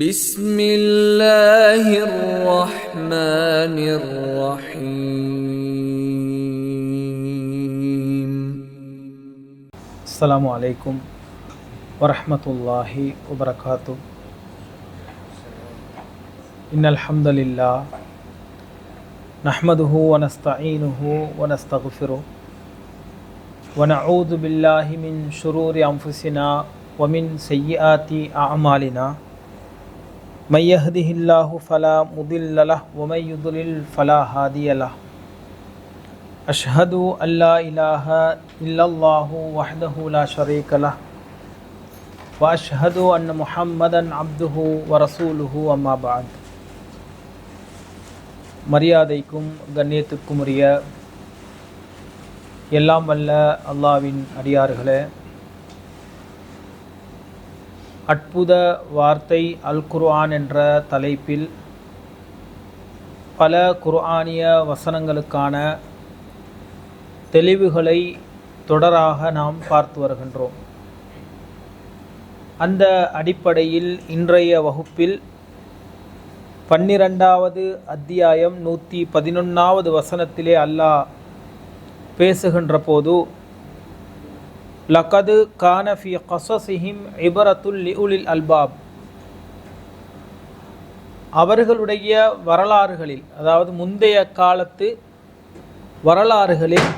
بسم الله الرحمن الرحيم. السلام عليكم ورحمة الله وبركاته. إن الحمد لله نحمده ونستعينه ونستغفره ونعوذ بالله من شرور أنفسنا ومن سيئات أعمالنا. من يهده الله فلا مضل له ومن يضلل فلا هادي له. أشهد أن لا إله إلا الله وحده لا شريك له وأشهد أن محمدا عبده ورسوله أما بعد. மரியாதைக்கும் கண்ணியத்துக்கும் உரிய எல்லாம் வல்ல அல்லாஹ்வின் அடியார்களே, அற்புத வார்த்தை அல் குர்ஆன் என்ற தலைப்பில் பல குர்ஆனிய வசனங்களுக்கான தெளிவுகளை தொடராக நாம் பார்த்து வருகின்றோம். அந்த அடிப்படையில் இன்றைய வகுப்பில் 12வது அத்தியாயம் 111வது வசனத்திலே அல்லாஹ் பேசுகின்ற போது, லகது கான ஃபி கஸஸிஹிம் இபரத்துல் லிஉலில் அல்பாப், அவர்களுடைய வரலாறுகளில், அதாவது முந்தைய காலத்து வரலாறுகளில்,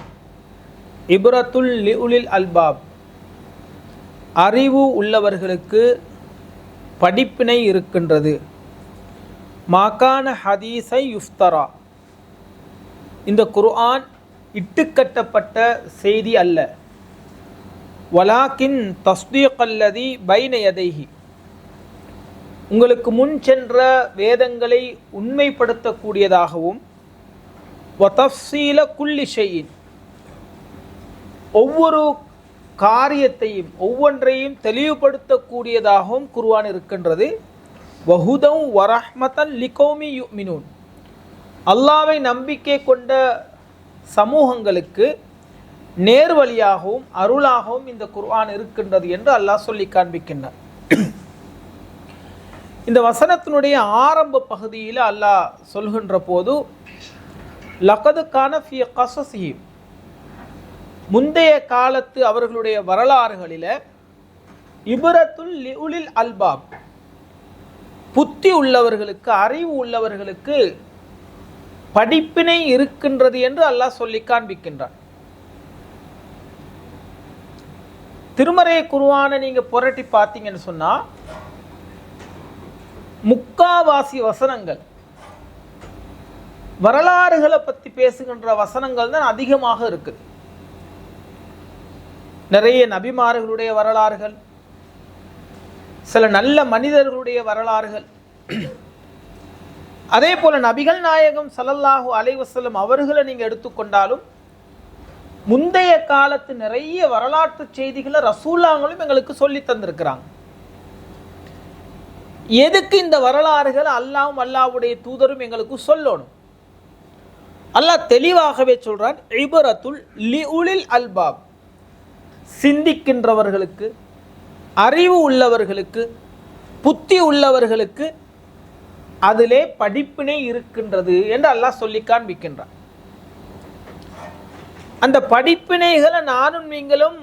இபரத்துல் லிஉலில் அல்பாப், அறிவு உள்ளவர்களுக்கு படிப்பினை இருக்கின்றது. மாகான ஹதீஸை யுஃப்தரா, இந்த குர்ஆன் இட்டுக்கட்டப்பட்ட செய்தி அல்ல. வலாக்கின் தஸ்தீகல்லதி பைன யதைஹி, உங்களுக்கு முன் சென்ற வேதங்களை உண்மைப்படுத்தக்கூடியதாகவும், வதஃசீல குல்லி ஷைஇன், ஒவ்வொரு காரியத்தையும் ஒவ்வொன்றையும் தெளிவுபடுத்தக்கூடியதாகவும் குர்ஆன் இருக்கின்றது. வஹுதம் வரஹ்மத்தன் லிகௌமி யுமினூன், அல்லாஹ்வை நம்பிக்கை கொண்ட சமூகங்களுக்கு நேர்வழியாகவும் அருளாகவும் இந்த குர்ஆன் இருக்கின்றது என்று அல்லாஹ் சொல்லி காண்பிக்கின்றார். இந்த வசனத்தினுடைய ஆரம்ப பகுதியில் அல்லாஹ் சொல்கின்ற போது, லகது கான ஃபீ கஸஸிஹிம், முந்தைய காலத்து அவர்களுடைய வரலாறுகளில், இபரத்துல் லிஉலில் அல்பாப், புத்தி உள்ளவர்களுக்கு அறிவு உள்ளவர்களுக்கு படிப்பினை இருக்கின்றது என்று அல்லாஹ் சொல்லி காண்பிக்கின்றார். திருமறை குர்ஆனை நீங்கள் புரட்டி பார்த்தீங்கன்னு சொன்னால், முக்காவாசி வசனங்கள் வரலாறுகளை பற்றி பேசுகின்ற வசனங்கள் தான் அதிகமாக இருக்குது. நிறைய நபிமார்களுடைய வரலாறுகள், சில நல்ல மனிதர்களுடைய வரலாறுகள், அதே போல நபிகள் நாயகம் ஸல்லல்லாஹு அலைஹி வஸல்லம் அவர்களை நீங்கள் எடுத்துக்கொண்டாலும், முந்தைய காலத்து நிறைய வரலாற்று செய்திகளை ரசூலாங்களும் எங்களுக்கு சொல்லி தந்திருக்கிறாங்க. எதுக்கு இந்த வரலாறுகள் அல்லாஹ்வும் அல்லாஹ்வுடைய தூதரும் எங்களுக்கு சொல்லணும்? அல்லாஹ் தெளிவாகவே சொல்றான், இபரத்துல் லிஉலில் அல்பாப், சிந்திக்கின்றவர்களுக்கு, அறிவு உள்ளவர்களுக்கு, புத்தி உள்ளவர்களுக்கு அதிலே படிப்பினை இருக்கின்றது என்று அல்லாஹ் சொல்லி காண்பிக்கின்றான். அந்த படிப்பினைகளை நானும் நீங்களும்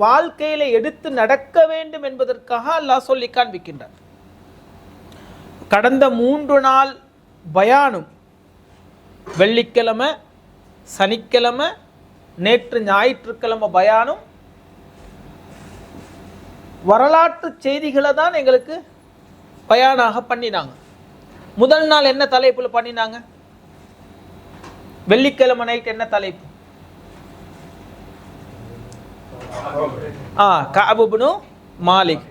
வாழ்க்கையில எடுத்து நடக்க வேண்டும் என்பதற்காக அல்லாஹ் சொல்லி காண்பிக்கின்றான். கடந்த 3 நாள் பயானும், வெள்ளிக்கிழமை, சனிக்கிழமை, நேற்று ஞாயிற்றுக்கிழமை பயானும் வரலாற்று செய்திகளை தான் எங்களுக்கு பயானாக பண்ணினாங்க. முதல் நாள் என்ன தலைப்பில் பண்ணினாங்க? வெள்ளிக்கிழமை நைட் என்ன தலைப்பு? கஅப் இப்னு மாலிக்.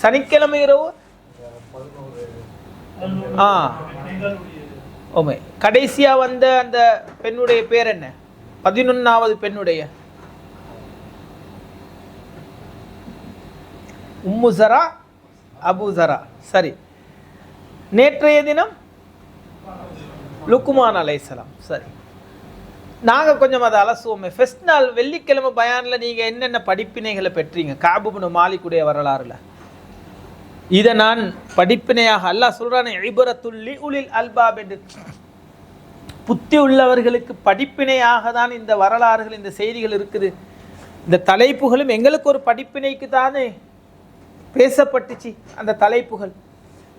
சனிக்கிழமை இரவு கடைசியா வந்த அந்த பெண்ணுடைய பேர் என்ன? 11வது பெண்ணுடைய உம்மு ஜரா, அபு ஜரா. சரி, நேற்றைய தினம் லுக்மான் அலைஹிஸ்ஸலாம். சரி, நாங்கள் கொஞ்சம் அதை அலசுவோமே. ஃபர்ஸ்ட் நாள் வெள்ளிக்கிழமை பயானில் நீங்கள் என்னென்ன படிப்பினைகளை பெற்றீங்க? கஅப் இப்னு மாலிக்குடைய வரலாறுல இதை நான் படிப்பினையாக அல்லாஹ் சொல்றானே இபரத்துல் லிஉலில் அல்பாப் என்று, புத்தி உள்ளவர்களுக்கு படிப்பினையாக தான் இந்த வரலாறுகள் இந்த செய்திகள் இருக்குது. இந்த தலைப்புகளும் எங்களுக்கு ஒரு படிப்பினைக்கு தானே பேசப்பட்டுச்சு. அந்த தலைப்புகள்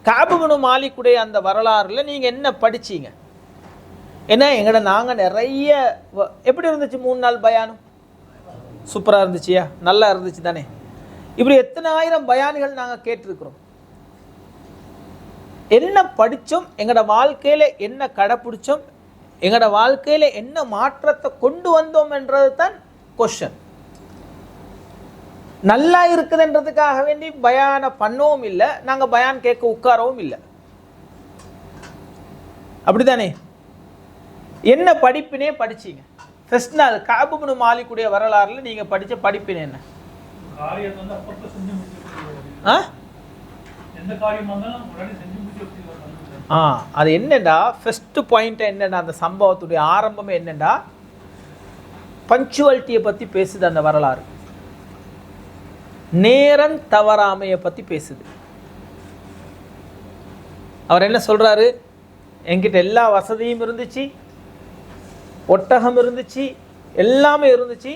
கஅப் இப்னு மாலிக்குடைய அந்த வரலாறுல நீங்க என்ன படிச்சீங்க? ஏன்னா எங்கட நாங்கள் நிறைய எப்படி இருந்துச்சு 3 நாள் பயானும்? சூப்பராக இருந்துச்சியா? நல்லா இருந்துச்சு தானே? இப்படி எத்தனை ஆயிரம் பயான்கள் நாங்கள் கேட்டிருக்கிறோம். என்ன படித்தோம், எங்களோட வாழ்க்கையில் என்ன கடைப்பிடிச்சோம், எங்களோட வாழ்க்கையில் என்ன மாற்றத்தை கொண்டு வந்தோம் என்றது தான் கொஸ்டின். நல்லா இருக்குதுன்றதுக்காக வேண்டி பயானை பண்ணவும் இல்லை, நாங்கள் பயான் கேட்க உட்காரவும் இல்லை. அப்படித்தானே? என்ன படிப்பினே படிச்சீங்க? ஃபர்ஸ்ட் நாள் கஅப் இப்னு மாலிக்குடைய வரலாறுல நீங்க படிச்ச படிப்பினை என்ன? அது என்னடா ஃபர்ஸ்ட் பாயிண்ட் என்னடா, அந்த சம்பவத்துடைய ஆரம்பமே என்னடா, பஞ்சுவாலிட்டியை பத்தி பேசுது அந்த வரலாறு. நேரம் தவறாமையை பத்தி பேசுது. அவர் என்ன சொல்றாரு? என்கிட்ட எல்லா வசதியும் இருந்துச்சு, ஒட்டகம் இருந்துச்சு, எல்லாமே இருந்துச்சு,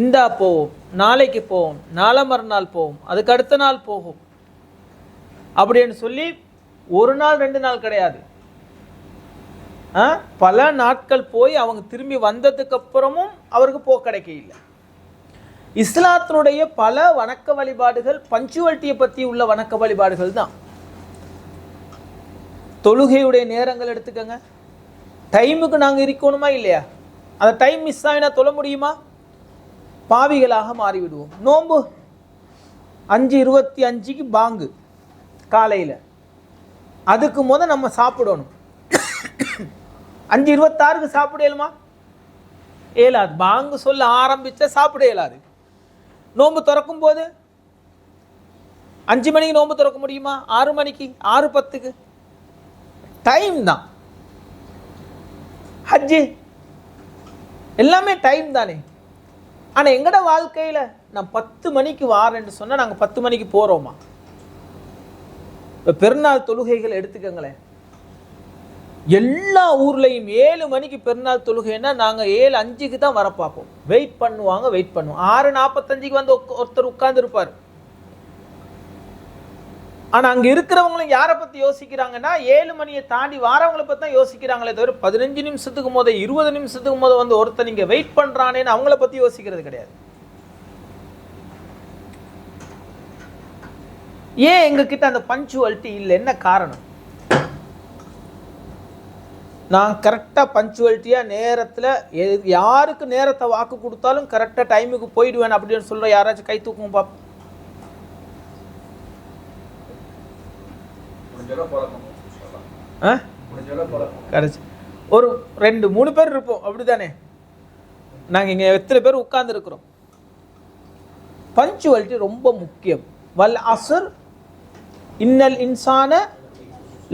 இந்தா போவோம், நாளைக்கு போவோம், நாளை மறுநாள் போவோம், அதுக்கு அடுத்த நாள் போகும் அப்படின்னு சொல்லி ஒரு நாள் 2 நாள் கிடையாது, பல நாட்கள் போய் அவங்க திரும்பி வந்ததுக்கு அப்புறமும் அவருக்கு கிடைக்க இல்லை. இஸ்லாத்தினுடைய பல வணக்க வழிபாடுகள் பஞ்சுவாலிட்டியை பற்றி உள்ள வணக்க வழிபாடுகள் தான். தொழுகையுடைய நேரங்கள் எடுத்துக்கங்க, டைமுக்கு நாங்கள் இருக்கணுமா இல்லையா? அந்த டைம் மிஸ் ஆகினா தொழ முடியுமா? பாவிகளாக மாறிவிடுவோம். நோன்பு 5:25க்கு பாங்கு காலையில், அதுக்கு நம்ம சாப்பிடணும். 5:26க்கு சாப்பிட இயலுமா? இயலாது. பாங்கு சொல்ல ஆரம்பிச்சா சாப்பிட இயலாது. நோன்பு திறக்கும் போது 5 மணிக்கு நோன்பு திறக்க முடியுமா? 6 மணிக்கு, 6:10க்கு டைம் தான். ஹஜ்ஜு எல்லாமே டைம் தானே. ஆனால் எங்கட வாழ்க்கையில் நான் 10 மணிக்கு வாரேன்னு சொன்னால் நாங்கள் 10 மணிக்கு போகிறோமா? இப்போ பெருநாள் தொழுகைகள் எடுத்துக்கங்களேன், எல்லா ஊர்லேயும் 7 மணிக்கு பெருநாள் தொழுகைன்னா நாங்கள் 7:05க்கு தான் வர பார்ப்போம். வெயிட் பண்ணுவாங்க, வெயிட் பண்ணுவோம். 6:45க்கு வந்து ஒருத்தர் உட்கார்ந்துருப்பார். ஆனால் அங்கே இருக்கிறவங்களும் யாரை பற்றி யோசிக்கிறாங்கன்னா 7 மணியை தாண்டி வாரவங்களை பற்றி தான் யோசிக்கிறாங்களே தவிர 15 நிமிஷத்துக்கு 20 நிமிஷத்துக்கு வந்து ஒருத்தர் நீங்கள் வெயிட் பண்ணுறானேன்னு அவங்கள பற்றி யோசிக்கிறது கிடையாது. ஏன் எங்ககிட்ட அந்த பஞ்சுவாலிட்டி இல்லை? என்ன காரணம்? நான் கரெக்டாக பஞ்சுவாலிட்டியாக நேரத்தில் யாருக்கு நேரத்தை வாக்கு கொடுத்தாலும் கரெக்டாக டைமுக்கு போயிடுவேன் அப்படின்னு சொல்கிற யாராச்சும் கை தூக்கும் பார்ப்போம். ஒரு 2-3 பேர் இருப்போம், அப்படித்தானே? நாங்கள் இங்கே எத்தனை பேர் உட்கார்ந்து இருக்கிறோம்? பஞ்சுவாலிட்டி ரொம்ப முக்கியம். வல் அஸ்ர் இன்னல் இன்சான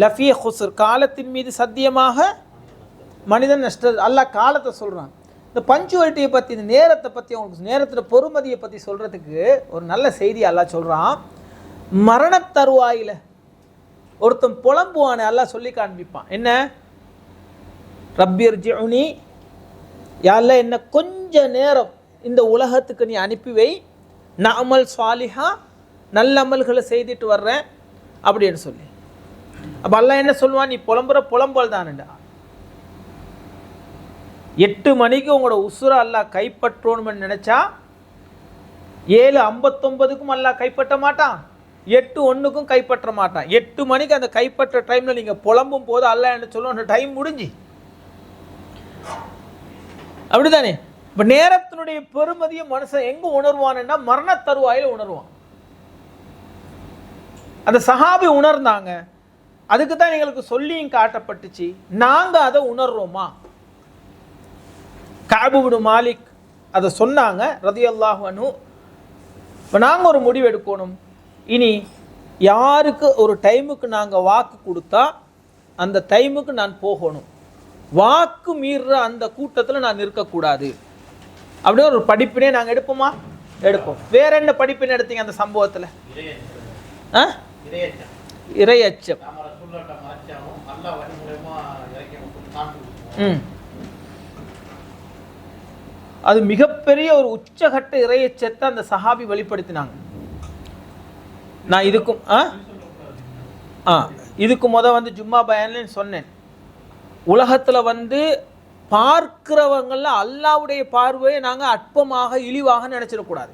லஃபீ குஸ்ர், காலத்தின் மீது சத்தியமாக மனிதன் நஷ்ட. அல்லாஹ் காலத்தை சொல்கிறான். இந்த பஞ்சுவாலிட்டியை பற்றி, இந்த நேரத்தை பற்றி, அவங்களுக்கு நேரத்தில் பொறுமதியை பற்றி சொல்கிறதுக்கு ஒரு நல்ல செய்தி அல்லாஹ் சொல்கிறான். மரண தருவாயில் ஒருத்தன் புலம்புவான அல்லாஹ் சொல்லி காண்பிப்பான். என்ன? ரப்பிர்ஜிஉனி, யா அல்லாஹ் என்ன கொஞ்ச நேரம் இந்த உலகத்துக்கு நீ அனுப்பி வை, நஅமல் சாலிஹா, நல்ல அமல்களை செய்துட்டு வர்றேன் அப்படின்னு சொல்லி. அப்போ அல்லாஹ் என்ன சொல்லுவான்? நீ புலம்பல் தானேண்டா. 8 மணிக்கு உங்களோட உசுரை அல்லாஹ் கைப்பற்றணும்னு நினைச்சா 7:59க்கும் அல்லாஹ் கைப்பற்ற மாட்டான், 8:01க்கும் கைப்பற்ற மாட்டான். 8 மணிக்கு அந்த கைப்பற்ற டைம்ல நீங்க புலம்பும் போது அல்லாஹ் என்ன சொல்லுவோம்? அந்த டைம் முடிஞ்சு. அப்படித்தானே? இப்ப நேரத்தினுடைய பெருமதியை மனுஷன் எங்க உணர்வான்னா மரண தருவாயில உணர்வான். அந்த சஹாபி உணர்ந்தாங்க, அதுக்கு தான் எங்களுக்கு சொல்லியும் காட்டப்பட்டுச்சு. நாங்க அதை உணர்றோமா? கஅப் இப்னு மாலிக் அதை சொன்னாங்க ரலியல்லாஹு அன்ஹு. இப்போ நாங்கள் ஒரு முடிவு எடுக்கணும். இனி யாருக்கு ஒரு டைமுக்கு நாங்கள் வாக்கு கொடுத்தா அந்த டைமுக்கு நான் போகணும், வாக்கு மீறுற அந்த கூட்டத்தில் நான் இருக்கக்கூடாது அப்படின்னு ஒரு படிப்பினே நாங்கள் எடுப்போமா? எடுப்போம். வேற என்ன படிப்பினை எடுத்தீங்க அந்த சம்பவத்தில்? இறையச்சம். அது மிகப்பெரிய ஒரு உச்சகட்ட இறையச்சத்தை அந்த சஹாபி வெளிப்படுத்தினாங்க. நான் இதுக்கு வந்து ஜும்மா பயான்ல சொன்னேன், உலகத்துல பார்க்கிறவங்கள அல்லாஹ்வுடைய பார்வையை நாங்க அற்பமாக இழிவாக நினைச்சிடக்கூடாது.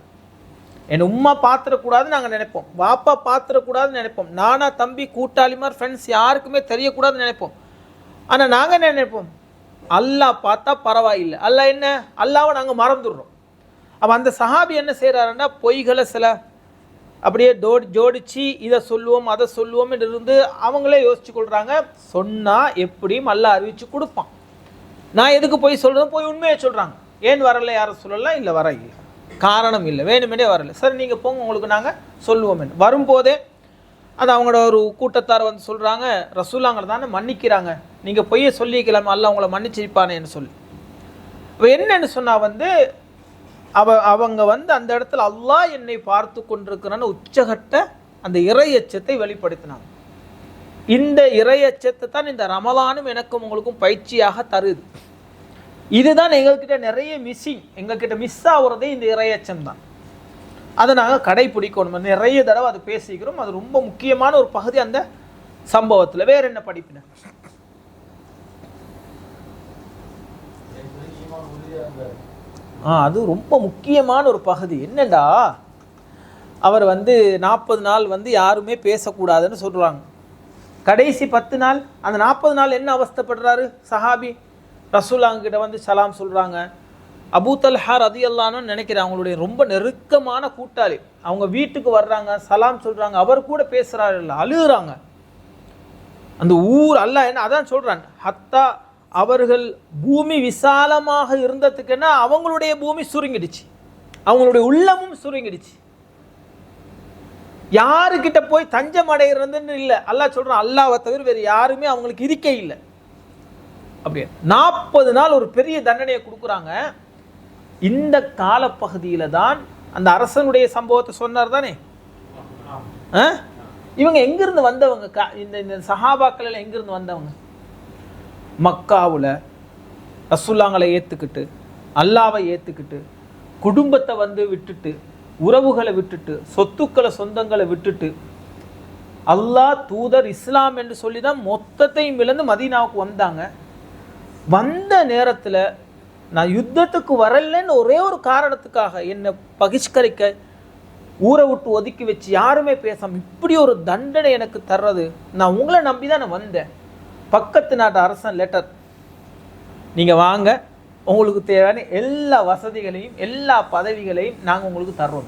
என் உம்மா பாத்திரக்கூடாதுன்னு நாங்கள் நினைப்போம், வாப்பா பாத்திரக்கூடாதுன்னு நினைப்போம், நானா தம்பி கூட்டாளிமார் ஃப்ரெண்ட்ஸ் யாருக்குமே தெரியக்கூடாதுன்னு நினைப்போம். ஆனால் நாங்கள் என்ன நினைப்போம், அல்லாஹ் பார்த்தா பரவாயில்லை, அல்லாஹ் என்ன, அல்லாவை நாங்கள் மறந்துடுறோம். அப்போ அந்த சஹாபி என்ன செய்கிறாருன்னா, பொய்களை சில அப்படியே ஜோடிச்சு இதை சொல்லுவோம் அதை சொல்லுவோம் இருந்து அவங்களே யோசிச்சு கொள்கிறாங்க. சொன்னால் எப்படியும் அல்லாஹ் அறிவிச்சு கொடுப்பான். நான் எதுக்கு போய் சொல்கிறேன், போய் உண்மையை சொல்கிறாங்க. ஏன் வரல, யாரும் சொல்லலாம், இல்லை வர இல்லை, காரணம் இல்லை, வேணுமெண்டே வரல. சரி நீங்கள் போங்க, உங்களுக்கு நாங்கள் சொல்லுவோம். வரும்போதே அது அவங்களோட ஒரு கூட்டத்தார் சொல்கிறாங்க, ரசூலாங்களை தானே மன்னிக்கிறாங்க, நீங்கள் பொய்யை சொல்லிக்கலாமா, அல்லாஹ் உங்களை மன்னிச்சிருப்பானேன்னு சொல்லி. இப்போ என்னன்னு சொன்னால் அவங்க அந்த இடத்துல அல்லாஹ் என்னை பார்த்து கொண்டிருக்கிறான்னு உச்சகட்ட அந்த இறையச்சத்தை வெளிப்படுத்தினாங்க. இந்த இறையச்சத்தை தான் இந்த ரமலானும் எனக்கும் உங்களுக்கும் பயிற்சியாக தருது. இதுதான் எங்கள்கிட்ட நிறைய மிஸ்ஸிங், எங்கள்கிட்ட மிஸ் ஆகுறதே இந்த இறையச்சம் தான். அதை நாங்கள் கடைப்பிடிக்கணும். நிறைய தடவை அது பேசிக்கிறோம். அது ரொம்ப முக்கியமான ஒரு பகுதி அந்த சம்பவத்தில். வேற என்ன படிப்பின? அது ரொம்ப முக்கியமான ஒரு பகுதி. என்னண்டா, அவர் 40 நாள் யாருமே பேசக்கூடாதுன்னு சொல்கிறாங்க. கடைசி 10 நாள், அந்த 40 நாள் என்ன அவஸ்தைப்படுறாரு சஹாபி, ரசூலுல்லாஹ்கிட்ட சலாம் சொல்கிறாங்க. அபூ தல்ஹா ரலியல்லாஹு அன்ஹு நினைக்கிறேன், அவங்களுடைய ரொம்ப நெருக்கமான கூட்டாளி. அவங்க வீட்டுக்கு வர்றாங்க, சலாம் சொல்கிறாங்க, அவர் கூட பேசுகிறாரு, இல்லை அழுகுறாங்க. அந்த ஊர் அல்லாஹ் என்ன அதான் சொல்கிறான், ஹத்தா அவர்கள் பூமி விசாலமாக இருந்ததுக்குன்னா அவங்களுடைய பூமி சுருங்கிடுச்சு, அவங்களுடைய உள்ளமும் சுருங்கிடுச்சு. யாருக்கிட்ட போய் தஞ்சம் அடைகிறதுன்னு இல்லை, அல்லாஹ் சொல்கிறான், அல்லாஹ்வை தவிர வேறு யாருமே அவங்களுக்கு இருக்கே இல்லை. அப்படியே 40 நாள் ஒரு பெரிய தண்டனையை கொடுக்குறாங்க. இந்த காலப்பகுதியில தான் அந்த அரசனுடைய சம்பவத்தை சொன்னார் தானே. இவங்க எங்கிருந்து வந்தவங்க, இந்த சஹாபாக்கள் எங்கிருந்து வந்தவங்க? மக்காவில் ரசூலுல்லாஹ்களை ஏற்றுக்கிட்டு, அல்லாவை ஏற்றுக்கிட்டு, குடும்பத்தை விட்டுட்டு, உறவுகளை விட்டுட்டு, சொத்துக்களை சொந்தங்களை விட்டுட்டு, அல்லாஹ் தூதர் இஸ்லாம் என்று சொல்லி தான் மொத்தத்தையும் இழந்து மதீனாவுக்கு வந்தாங்க. வந்த நேரத்தில் நான் யுத்தத்துக்கு வரலன்னு ஒரே ஒரு காரணத்துக்காக என்னை பகிஷ்கரிக்க, ஊரை விட்டு ஒதுக்கி வச்சு யாருமே பேசாமல் இப்படி ஒரு தண்டனை எனக்கு தர்றது, நான் உங்களை நம்பி தான் நான் வந்தேன். பக்கத்து நாட்டு அரசன் லெட்டர், நீங்கள் வாங்க, உங்களுக்கு தேவையான எல்லா வசதிகளையும் எல்லா பதவிகளையும் நாங்கள் உங்களுக்கு தர்றோம்.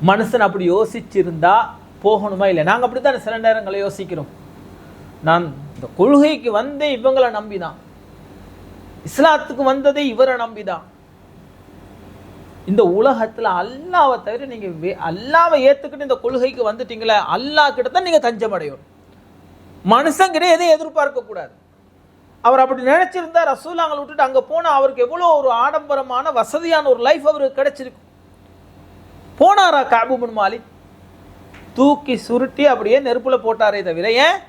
மனுஷன் அப்படி யோசிச்சிருந்தா போகணுமா இல்லை? நாங்கள் அப்படி தான் சில நேரங்களை யோசிக்கிறோம். நான் இந்த கொள்கைக்கு வந்தே இவங்களை நம்பிதான், இஸ்லாத்துக்கு வந்ததே இவரை நம்பிதான். இந்த உலகத்தில் அல்லாவை தவிர நீங்கள் அல்லாவை ஏற்றுக்கிட்டு இந்த கொள்கைக்கு வந்துட்டீங்களே, அல்லாஹ் கிட்ட தான் நீங்கள் தஞ்சம் அடையணும். மனுஷங்கிட்ட எதையும் எதிர்பார்க்க கூடாது. அவர் அப்படி நினைச்சிருந்தா ரசூலுல்லாஹ்களை விட்டுட்டு அங்கே போனால் அவருக்கு எவ்வளோ ஒரு ஆடம்பரமான வசதியான ஒரு லைஃப் அவருக்கு கிடைச்சிருக்கும். போனாரா கஅப் இப்னு மாலிக்? தூக்கி சுருட்டி அப்படியே நெருப்புல போட்டாரே தவிர, ஏன்?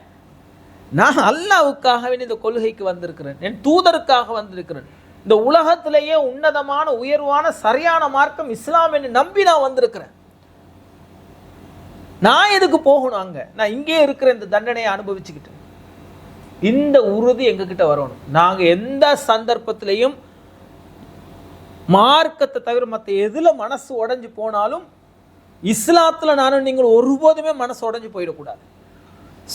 நான் அல்லாஹ்வுக்காகவே இந்த கொள்கைக்கு வந்திருக்கிறேன், என் தூதருக்காக வந்திருக்கிறேன், இந்த உலகத்திலேயே உன்னதமான உயர்வான சரியான மார்க்கம் இஸ்லாம் என்று நம்பி நான் வந்திருக்கிறேன். நான் எதுக்கு போகணும் அங்க? நான் இங்கே இருக்கிற இந்த தண்டனையை அனுபவிச்சுக்கிட்டு. இந்த உறுதி எங்ககிட்ட வரணும். நாங்க எந்த சந்தர்ப்பத்திலையும் மார்க்கத்தை தவிர மற்ற எதுல மனசு உடைஞ்சு போனாலும் இஸ்லாத்துல நானும் நீங்கள் ஒருபோதுமே மனசு உடைஞ்சு போயிடக்கூடாது.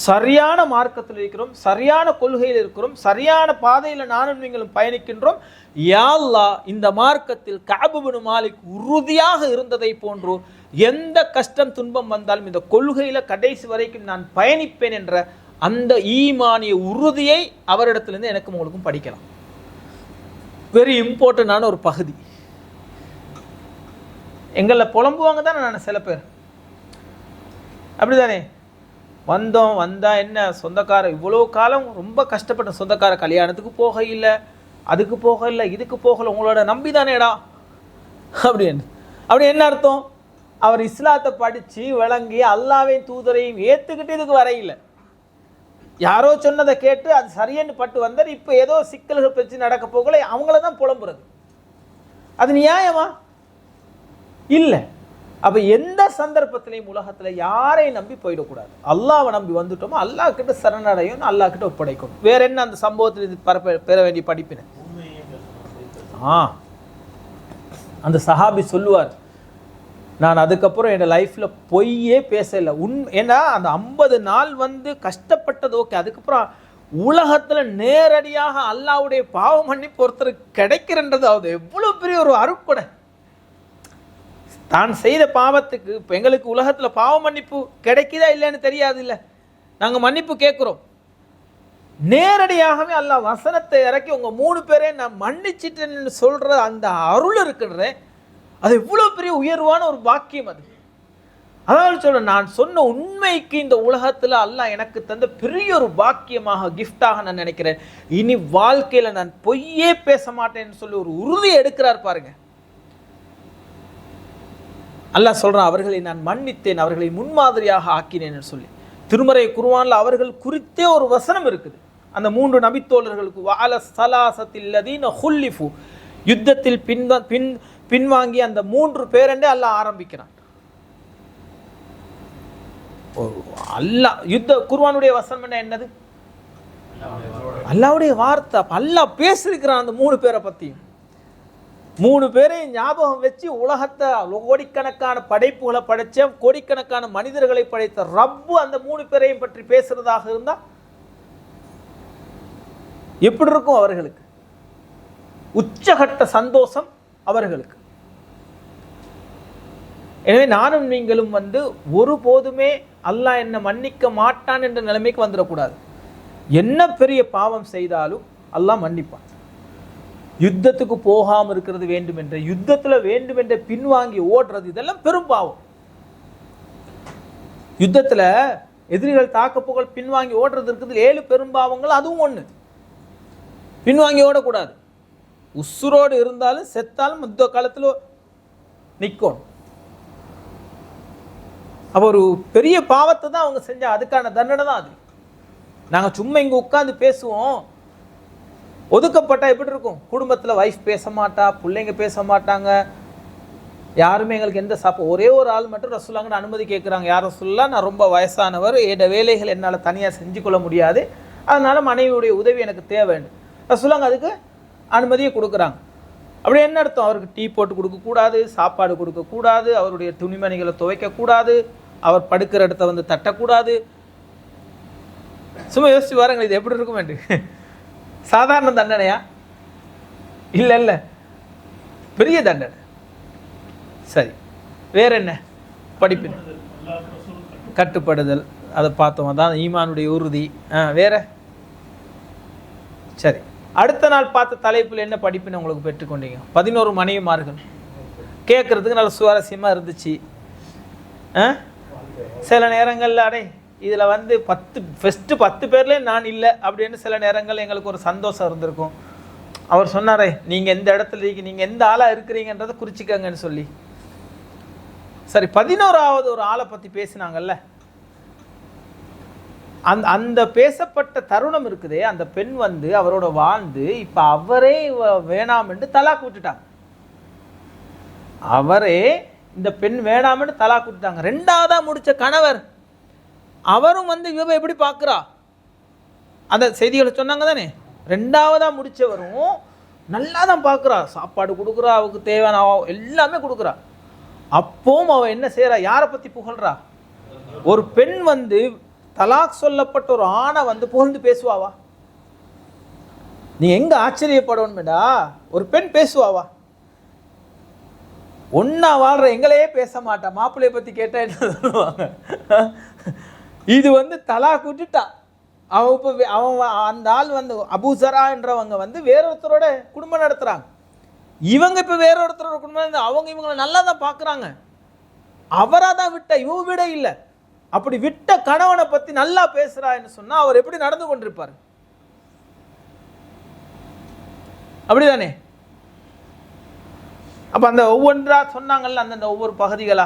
சரியான மார்க்கத்தில் இருக்கிறோம், சரியான கொள்கையில் இருக்கிறோம், சரியான பாதையில் நானும் நீங்களும் பயணிக்கின்றோம். யா அல்லாஹ், இந்த மார்க்கத்தில் கஅப் இப்னு மாலிக் உறுதியாக இருந்ததை போன்று எந்த கஷ்டம் துன்பம் வந்தாலும் இந்த கொள்கையில கடைசி வரைக்கும் நான் பயணிப்பேன் என்ற அந்த ஈமானிய உறுதியை அவரிடத்திலிருந்து எனக்கும் உங்களுக்கும் படிக்கலாம். வெரி இம்பார்ட்டன்டான ஒரு பகுதி. எங்களை புலம்புவாங்க தானே நான் சில பேர், அப்படிதானே? வந்தா என்ன சொந்தக்கார இவ்வளோ காலம் ரொம்ப கஷ்டப்பட்ட சொந்தக்கார கல்யாணத்துக்கு போக இல்லை, அதுக்கு போக இல்லை, இதுக்கு போகலை, உங்களோட நம்பி தானேடா அப்படின்னு. அப்படி என்ன அர்த்தம்? அவர் இஸ்லாத்தை படித்து விளங்கி அல்லாஹ்வையும் தூதரையும் ஏற்றுக்கிட்டு இதுக்கு வரையில. யாரோ சொன்னதை கேட்டு அது சரியன்னு பட்டு வந்தார். இப்போ ஏதோ சிக்கல்கள் பிரச்சனை நடக்க போகல அவங்கள தான் புலம்புறது. அது நியாயமா இல்லை. அப்போ எந்த சந்தர்ப்பத்திலையும் உலகத்தில் யாரையும் நம்பி போயிடக்கூடாது. அல்லாஹ்வை நம்பி வந்துட்டோமோ அல்லாஹ் கிட்ட சரணடையும், அல்லாஹ் கிட்ட ஒப்படைக்கணும். வேற என்ன அந்த சம்பவத்தில் இது பெற வேண்டிய படிப்பின? அந்த சஹாபி சொல்லுவார், நான் அதுக்கப்புறம் என் லைஃப்பில் பொய்யே பேசலை. ஏன்னா அந்த 50 நாள் கஷ்டப்பட்டது ஓகே. அதுக்கப்புறம் உலகத்தில் நேரடியாக அல்லாஹ்வுடைய பாவ மன்னிப்பு ஒருத்தர் கிடைக்கிறன்றது அது எவ்வளோ பெரிய ஒரு அருட்கொடை. தான் செய்த பாவத்துக்கு இப்போ எங்களுக்கு உலகத்தில் பாவ மன்னிப்பு கிடைக்குதா இல்லைன்னு தெரியாது, இல்லை நாங்கள் மன்னிப்பு கேட்குறோம். நேரடியாகவே அல்லாஹ் வசனத்தை இறக்கி உங்கள் 3 பேரே நான் மன்னிச்சிட்டேன்னு சொல்கிற அந்த அருள் இருக்குன்றே அது எவ்வளோ பெரிய உயர்வான ஒரு பாக்கியம். அது அதாவது சொல்கிறேன், நான் சொன்ன உண்மைக்கு இந்த உலகத்தில் அல்லாஹ் எனக்கு தந்த பெரிய ஒரு பாக்கியமாக கிஃப்டாக நான் நினைக்கிறேன். இனி வாழ்க்கையில் நான் பொய்யே பேச மாட்டேன்னு சொல்லி ஒரு உறுதியை எடுக்கிறார் பாருங்க. அல்லாஹ் சொல்கிறான், அவர்களை நான் மன்னித்தேன், அவர்களை முன்மாதிரியாக ஆக்கினேன்னு சொல்லி. திருமறை குர்ஆன்ல அவர்கள் குறித்தே ஒரு வசனம் இருக்குது. அந்த 3 நபித்தோழர்களுக்கு வஅல ஸலாஸத்தில்லதீன ஹுல்லிஃபு, யுத்தத்தில் பின்வாங்கி அந்த 3 பேரண்டே அல்லாஹ் ஆரம்பிக்கிறான். அல்லாஹ் யுத்த குர்ஆனுடைய வசனம் என்னது? அல்லாஹ்வுடைய வார்த்தை. அல்லாஹ் பேசியிருக்கிறான் அந்த 3 பேரை பற்றியும். 3 பேரையும் ஞாபகம் வச்சு உலகத்தை கோடிக்கணக்கான படைப்புகளை படைச்ச, கோடிக்கணக்கான மனிதர்களை படைத்த ரப்பு அந்த 3 பேரையும் பற்றி பேசுறதாக இருந்தா எப்படி இருக்கும் அவர்களுக்கு? உச்சகட்ட சந்தோஷம் அவர்களுக்கு. எனவே நானும் நீங்களும் ஒருபோதுமே அல்லாஹ் என்ன மன்னிக்க மாட்டான் என்ற நிலைமைக்கு வந்துடக்கூடாது. என்ன பெரிய பாவம் செய்தாலும் அல்லாஹ் மன்னிப்பான். யுத்தத்துக்கு போகாமல் இருக்கிறது வேண்டுமென்ற, யுத்தத்தில் வேண்டுமென்ற பின்வாங்கி ஓடுறது, இதெல்லாம் பெரும் பாவம். யுத்தத்தில் எதிரிகள் தாக்கப்போகள் பின்வாங்கி ஓடுறது இருக்குது 7 பெரும்பாவங்கள், அதுவும் ஒன்று. பின்வாங்கி ஓடக்கூடாது. உசுரோடு இருந்தாலும் செத்தாலும் யுத்த காலத்தில் நிற்கணும். அப்போ ஒரு பெரிய பாவத்தை தான் அவங்க செஞ்சா, அதுக்கான தண்டனை தான் அது. நாங்கள் சும்மா இங்கே உட்காந்து பேசுவோம், ஒதுக்கப்பட்டால் எப்படி இருக்கும்? குடும்பத்தில் வைஃப் பேச மாட்டா, பிள்ளைங்க பேச மாட்டாங்க, யாருமே எங்களுக்கு எந்த ஒரே ஒரு ஆள் மட்டும் ரசூலுல்லாஹ்கிட்ட அனுமதி கேட்குறாங்க. யார் ரசூலுல்லாஹ், நான் ரொம்ப வயசானவர், என்னோட வேலைகள் என்னால் தனியாக செஞ்சு கொள்ள முடியாது, அதனால் மனைவியுடைய உதவி எனக்கு தேவைன்னு ரசூலுல்லாஹ் அதுக்கு அனுமதியை கொடுக்குறாங்க. அப்படி என்ன அர்த்தம்? அவருக்கு டீ போட்டு கொடுக்கக்கூடாது, சாப்பாடு கொடுக்கக்கூடாது, அவருடைய துணிமணிகளை துவைக்கக்கூடாது, அவர் படுக்கிற இடத்த தட்டக்கூடாது. சும்மா யோசிச்சு பாருங்க, இது எப்படி இருக்கும் என்று. சாதாரண தண்டனையா? இல்லை இல்லை, பெரிய தண்டனை. சரி, வேற என்ன படிப்பின? கட்டுப்படுதல், அதை பார்த்தோம், அதான் ஈமானுடைய உறுதி. வேற? சரி, அடுத்த நாள் பார்த்த தலைப்பில் என்ன படிப்பினை உங்களுக்கு பெற்றுக்கொண்டீங்க? 11 மனைவிமார்கள். கேட்குறதுக்கு நல்ல சுவாரஸ்யமாக இருந்துச்சு. சில நேரங்களில் அடே இதில் 10 பேர்லேயே நான் இல்லை அப்படின்னு சில நேரங்கள் எங்களுக்கு ஒரு சந்தோஷம் இருந்திருக்கும். அவர் சொன்னாரே, நீங்கள் எந்த இடத்துல இருக்கீங்க, நீங்கள் எந்த ஆளாக இருக்கிறீங்கன்றதை குறிச்சிக்கங்கன்னு சொல்லி. சரி, 11ஆவது ஒரு ஆளை பற்றி பேசினாங்கல்ல, அந்த பேசப்பட்ட தருணம் இருக்குதே, அந்த பெண் அவரோட வாழ்ந்து இப்போ அவரே வேணாம் என்று தலாக் விட்டுட்டாங்க. அவரே இந்த பெண் வேணாம் என்று தலாக் விட்டுட்டாங்க. 2ஆவதா முடிச்ச கணவர் அவரும் இவ எப்படி பார்க்குறா, அந்த செய்திகளை சொன்னாங்க தானே. 2ஆவதா முடிச்சவரும் நல்லா தான் பார்க்குறா, சாப்பாடு கொடுக்குறா, அவருக்கு தேவையான எல்லாமே கொடுக்குறா. அப்பவும் அவ என்ன செய்யறா? யாரை பற்றி புகழ்றா? ஒரு பெண் தலாக் சொல்லப்பட்ட ஒரு ஆணை புகழ்ந்து பேசுவாவா? நீ எங்க ஆச்சரியப்படணும்டா, ஒரு பெண் பேசுவாவா? ஒன்னா வாழ்ற எங்களையே பேச மாட்டா, மாப்பிள்ளைய பத்தி கேட்டா என்ன சொல்லுவாங்க? இது தலாக் விட்டுட்டா. அவன் அந்த ஆள் அபூசரா என்றவங்க வேறொருத்தரோட குடும்பம் நடத்துறாங்க. இவங்க இப்ப வேறொருத்தரோட குடும்பம், அவங்க இவங்களை நல்லா தான் பாக்குறாங்க. அவராதான் விட்ட, இவ விட இல்லை. அப்படி விட்ட கணவனை பத்தி நல்லா பேசுறான்னு சொன்னா அவர் எப்படி நடந்து கொண்டிருப்பாரு? அப்படிதானே? அப்ப அந்த ஒவ்வொன்றா சொன்னாங்கல்ல, அந்த ஒவ்வொரு பகுதிகளா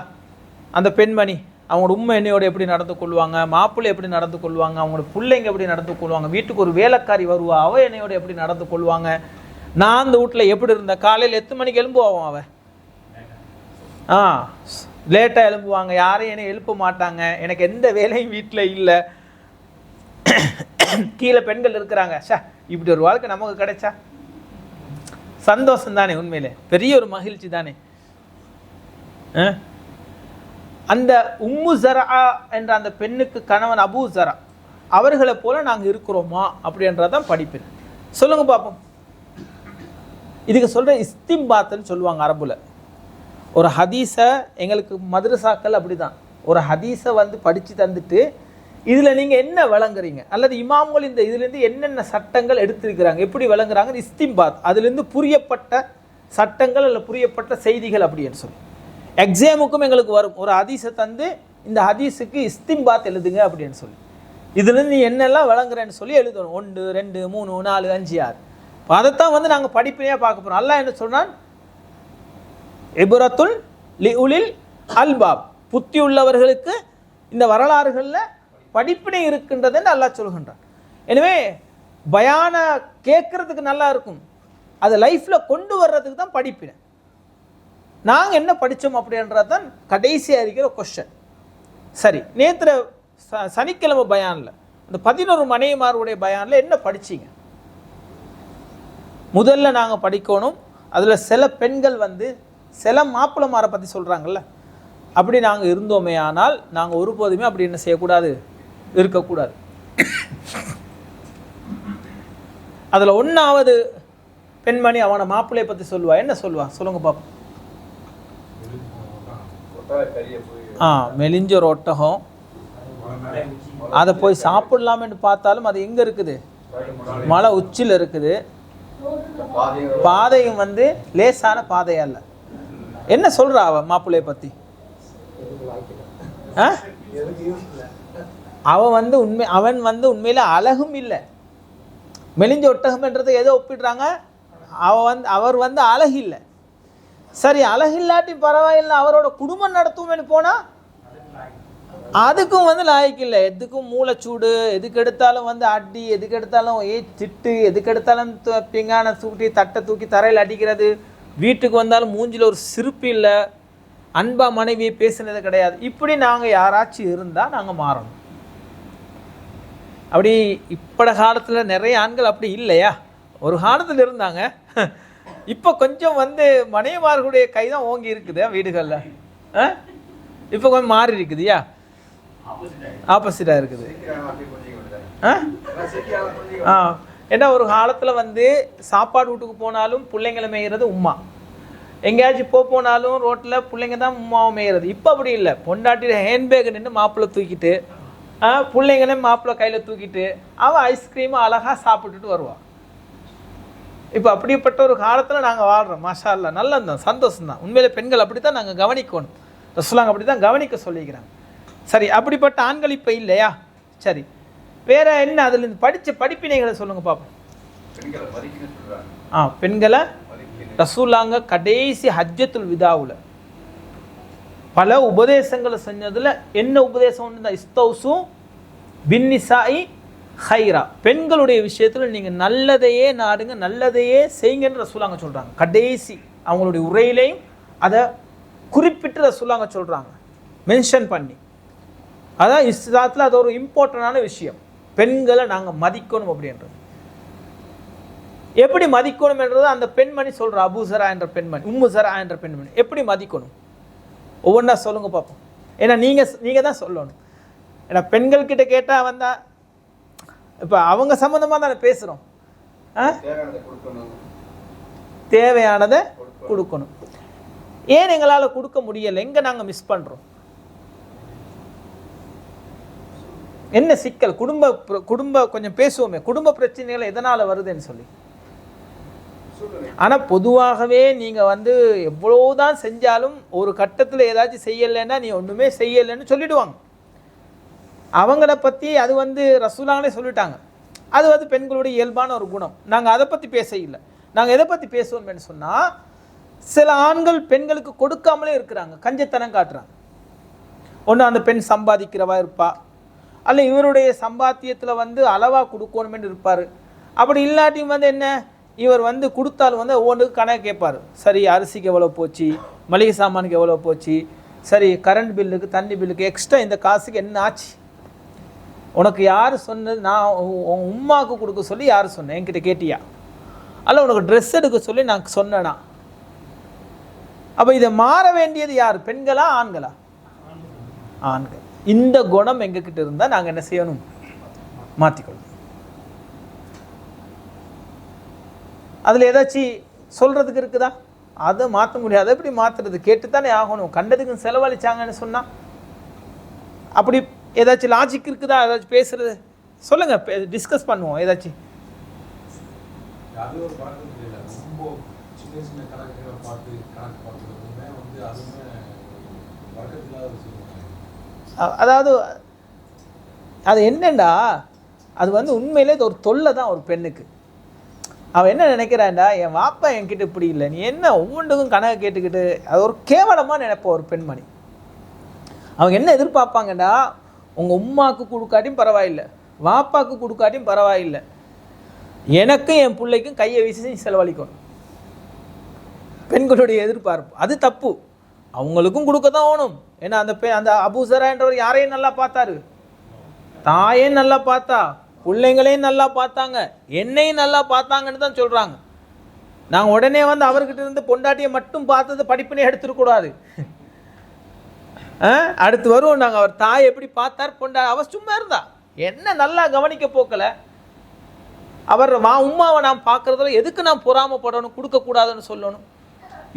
அந்த பெண்மணி அவங்களோட உண்மை என்னையோட எப்படி நடந்து கொள்வாங்க, மாப்பிள்ளை எப்படி நடந்து கொள்வாங்க, அவங்களோட பிள்ளைங்க எப்படி நடந்து கொள்வாங்க, வீட்டுக்கு ஒரு வேலைக்காரி வருவா அவள் என்னையோட எப்படி நடந்து கொள்வாங்க, நான் அந்த வீட்டில் எப்படி இருந்தேன், காலையில் எத்தனை மணிக்கு எழும்புவான் அவன், லேட்டாக எழும்புவாங்க, யாரையும் என்னை எழுப்ப மாட்டாங்க, எனக்கு எந்த வேலையும் வீட்டில் இல்லை, கீழே பெண்கள் இருக்கிறாங்க, இப்படி ஒரு வாழ்க்கை நமக்கு கிடைச்சா சந்தோஷம் தானே, உண்மையிலே பெரிய ஒரு மகிழ்ச்சி தானே. அந்த உம்மு ஜரா என்ற அந்த பெண்ணுக்கு கணவன் அபூ ஜரா அவர்களை போல நாங்கள் இருக்கிறோமா அப்படின்றதான் படிப்பு. சொல்லுங்க பார்ப்போம். இதுக்கு சொல்ற இஸ்திம்பாத்னு சொல்லுவாங்க அரபுல. ஒரு ஹதீஸை எங்களுக்கு மதரசாக்கள் அப்படிதான், ஒரு ஹதீஸை வந்து படித்து தந்துட்டு இதில் நீங்கள் என்ன விளங்குறீங்க, அல்லது இமாம்கள் இந்த இதுலேருந்து என்னென்ன சட்டங்கள் எடுத்திருக்கிறாங்க, எப்படி விளங்குறாங்க, இஸ்திம்பாத், அதுலேருந்து புரியப்பட்ட சட்டங்கள் அல்ல புரியப்பட்ட செய்திகள் அப்படின்னு சொல்லி எக்ஸாமுக்கும் எங்களுக்கு வரும். ஒரு ஹதீஸை தந்து இந்த ஹதீஸுக்கு இஸ்திம்பாத் எழுதுங்க அப்படின்னு சொல்லி, இதுலேருந்து நீ என்னெல்லாம் விளங்குறேன்னு சொல்லி எழுதணும். 1 2 3 4 5 6. அதைத்தான் வந்து நாங்கள் படிப்பினையாக பார்க்க போகிறோம். அல்லாஹ் என்ன சொன்னான், இப்ரத்துல் லிஉலில் அல்பாப், புத்தி உள்ளவர்களுக்கு இந்த வரலாறுகளில் படிப்பினை இருக்கின்றதுன்னு அல்லாஹ் சொல்கின்றான். எனவே பயான கேட்கறதுக்கு நல்லா இருக்கும், அதை லைஃப்பில் கொண்டு வர்றதுக்கு தான் படிப்பினை. நாங்கள் என்ன படித்தோம் அப்படின்றது தான் கடைசியாக இருக்கிற கொஸ்டின். சரி, நேற்று சனிக்கிழமை பயானில் அந்த 11 மனைவிமாருடைய பயானில் என்ன படிச்சிங்க? முதல்ல நாங்கள் படிக்கணும், அதில் சில பெண்கள் வந்து சில மாப்பிள்ளமாரை பற்றி சொல்கிறாங்கல்ல, அப்படி நாங்கள் இருந்தோமே ஆனால் நாங்கள் ஒருபோதுமே அப்படி என்ன செய்யக்கூடாது, இருக்கக்கூடாது. அதில் 1வது பெண்மணி அவனை மாப்பிள்ளையை பற்றி சொல்லுவா. என்ன சொல்லுவா சொல்லுங்க பாப்போம். மெலிஞ்ச ஒரு ஒட்டகம், அதை போய் சாப்பிடலாம்னு பார்த்தாலும் அது எங்கே இருக்குது, மலை உச்சியில் இருக்குது, பாதையும் வந்து லேசான பாதையா இல்லை. என்ன சொல்றா அவ மாப்பிள்ளையை பற்றி? அவன் வந்து உண்மையில அழகும் இல்லை, மெலிஞ்ச ஒட்டகம்ன்றது ஏதோ ஒப்பிடுறாங்க, அவர் வந்து அழகு இல்லை. சரி, அழகு இல்லாட்டி பரவாயில்லை, அவரோட குடும்பம் நடத்துவோம்னு போனா அதுக்கும் வந்து லாய்க்கு இல்லை. எதுக்கும் மூளைச்சூடு, எதுக்கு எடுத்தாலும் வந்து அடி, எதுக்கு எடுத்தாலும் திட்டு, எதுக்கு எடுத்தாலும் பிங்கான தூக்கி தட்டை தூக்கி தரையில் அடிக்கிறது, வீட்டுக்கு வந்தாலும் மூஞ்சில் ஒரு சிரிப்பு இல்லை, அன்பா மனைவியை பேசுனது கிடையாது. இப்படி நாங்கள் யாராச்சும் இருந்தால் நாங்கள் மாறணும். அப்படி இப்பட காலத்தில் நிறைய ஆண்கள் அப்படி இல்லையா, ஒரு காலத்தில் இருந்தாங்க. இப்போ கொஞ்சம் வந்து மனைவிமார்களுடைய கை தான் ஓங்கி இருக்குது வீடுகளில். இப்போ கொஞ்சம் மாறி இருக்குதுயா, ஆப்போசிட்டாக இருக்குது. ஏன்னா ஒரு காலத்தில் வந்து சாப்பாடு வீட்டுக்கு போனாலும் பிள்ளைங்களை மேய்கிறது உம்மா, எங்கேயாச்சும் போனாலும் ரோட்டில் பிள்ளைங்க தான் உம்மாவை மேய்கிறது. இப்போ அப்படி இல்லை, பொண்டாட்டி ஹேண்ட்பேக் நின்று மாப்பிள்ளை தூக்கிட்டு, பிள்ளைங்களே மாப்பிள்ளை கையில் தூக்கிட்டு அவன் ஐஸ்கிரீமை அழகாக சாப்பிட்டுட்டு வருவான். இப்போ அப்படிப்பட்ட ஒரு காலத்தில் நாங்கள் வாழ்கிறோம். மாஷா அல்லா, நல்லதான், சந்தோஷம்தான். உண்மையிலே பெண்கள் அப்படி தான் நாங்கள் கவனிக்கணும், ரசூலுல்லாஹ் அப்படி தான் கவனிக்க சொல்லிக்கிறாங்க. சரி, அப்படிப்பட்ட ஆண்கள் இப்போ இல்லையா? சரி, வேற என்ன அதில் இருந்து படித்த படிப்பினைகளை சொல்லுங்க பார்ப்போம். பெண்களை ரசூலுல்லாஹ் கடைசி ஹஜ்ஜத்துல் விதாவுல பல உபதேசங்களை செஞ்சதில் என்ன உபதேசம் ஒன்று, இஸ்தௌசு பின்னிசாஇ ஹைரா, பெண்களுடைய விஷயத்தில் நீங்கள் நல்லதையே நாடுங்க, நல்லதையே செய்யுங்கன்னு ரசூலுல்லாஹ் சொல்கிறாங்க. கடைசி அவங்களுடைய உரையிலையும் அதை குறிப்பிட்டு ரசூலுல்லாஹ் சொல்கிறாங்க, மென்ஷன் பண்ணி. அதான் இஸ்லாத்தில் அது ஒரு இம்பார்ட்டண்டான விஷயம், பெண்களை நாங்கள் மதிக்கணும் அப்படின்றது. எப்படி மதிக்கணும் என்றது அந்த பெண்மணி சொல்கிற, அபூ ஜரா என்ற பெண்மணி, உம்மு ஜரா என்ற பெண்மணி எப்படி மதிக்கணும் ஒவ்வொன்றா சொல்லுங்க பார்ப்போம். ஏன்னா நீங்கள் தான் சொல்லணும். ஏன்னா பெண்கள்கிட்ட கேட்டால் வந்தா இப்போ அவங்க சம்மந்தமாக தானே பேசுகிறோம். தேவையானதை கொடுக்கணும். ஏன் எங்களால் கொடுக்க முடியலை, எங்கே நாங்கள் மிஸ் பண்ணுறோம், என்ன சிக்கல், குடும்ப கொஞ்சம் பேசுவோமே, குடும்ப பிரச்சனைகள் எதனால் வருதுன்னு சொல்லி. ஆனால் பொதுவாகவே நீங்கள் வந்து எவ்வளோதான் செஞ்சாலும் ஒரு கட்டத்தில் ஏதாச்சும் செய்யலைன்னா நீ ஒன்றுமே செய்யலைன்னு சொல்லிடுவாங்க. அவங்கள பற்றி அது வந்து ரசூலுல்லாஹே சொல்லிட்டாங்க, அது வந்து பெண்களுடைய இயல்பான ஒரு குணம். நாங்கள் அதை பற்றி பேச இல்லை. நாங்கள் எதை பற்றி பேசுவோம்னு சொன்னால், சில ஆண்கள் பெண்களுக்கு கொடுக்காமலே இருக்கிறாங்க, கஞ்சத்தனம் காட்டுறாங்க. ஒன்று அந்த பெண் சம்பாதிக்கிறவா இருப்பா, அல்ல இவருடைய சம்பாத்தியத்தில் வந்து அளவாக கொடுக்கணுமென்னு இருப்பார். அப்படி இல்லாட்டியும் வந்து என்ன, இவர் வந்து கொடுத்தாலும் வந்து ஒவ்வொன்றுக்கு கணக்கு கேட்பார். சரி அரிசிக்கு எவ்வளோ போச்சு, மளிகை சாமானுக்கு எவ்வளோ போச்சு, சரி கரண்ட் பில்லுக்கு தண்ணி பில்லுக்கு எக்ஸ்ட்ரா இந்த காசுக்கு என்ன ஆச்சு, உனக்கு யார் சொன்னது, நான் உன் உம்மாவுக்கு கொடுக்க சொல்லி யார் சொன்னேன், என்கிட்ட கேட்டியா, அல்ல உனக்கு ட்ரெஸ் எடுக்க சொல்லி நான் சொன்னேனா? அப்போ இதை மாற வேண்டியது யார், பெண்களா ஆண்களா? ஆண்கள். இந்த குணம் எங்ககிட்ட இருந்தால் நாங்கள் என்ன செய்யணும், மாற்றிக்கொள்ளணும். அதில் ஏதாச்சும் சொல்கிறதுக்கு இருக்குதா? அதை மாற்ற முடியாது. அதை எப்படி மாற்றுறது? கேட்டுத்தானே ஆகணும். கண்டதுக்கு செலவழிச்சாங்கன்னு சொன்னால் அப்படி ஏதாச்சும் லாஜிக் இருக்குதா? ஏதாச்சும் பேசுறது சொல்லுங்கள், டிஸ்கஸ் பண்ணுவோம். ஏதாச்சும் அதாவது அது என்னண்டா, அது வந்து உண்மையிலே ஒரு தொல்லை தான் ஒரு பெண்ணுக்கு. அவன் என்ன நினைக்கிறான்டா, என் வாப்பா என்கிட்ட இப்படி இல்லை, நீ என்ன ஒவ்வொன்றுக்கும் கணக்கு கேட்டுக்கிட்டு, அது ஒரு கேவலமாக நினைப்போம் ஒரு பெண்மணி. அவங்க என்ன எதிர்பார்ப்பாங்கடா, உங்கள் உம்மாவுக்கு கொடுக்காட்டியும் பரவாயில்லை, வாப்பாவுக்கு கொடுக்காட்டியும் பரவாயில்லை, எனக்கும் என் பிள்ளைக்கும் கையை வீசி செலவழிக்கணும். பெண்களுடைய எதிர்பார்ப்பு அது தப்பு. அவங்களுக்கும் கொடுக்க தான் ஓணும். ஏன்னா அந்த அபூசரா என்றவர் யாரையும் நல்லா பார்த்தாரு, தாயையும் நல்லா பார்த்தா, பிள்ளைங்களையும் நல்லா பார்த்தாங்க, என்னையும் நல்லா பார்த்தாங்கன்னு தான் சொல்கிறாங்க. நாங்கள் உடனே வந்து அவர்கிட்ட இருந்து பொண்டாட்டியை மட்டும் பார்த்தது படிப்பினை எடுத்துருக்கூடாது. அடுத்து வருவோம் நாங்கள், அவர் தாய் எப்படி பார்த்தார், அவர் சும்மா இருந்தா என்ன நல்லா கவனிக்க போக்கலை. அவர் உம்மாவை நான் பார்க்குறதுல எதுக்கு நான் பொறாமப்படணும், கொடுக்கக்கூடாதுன்னு சொல்லணும்.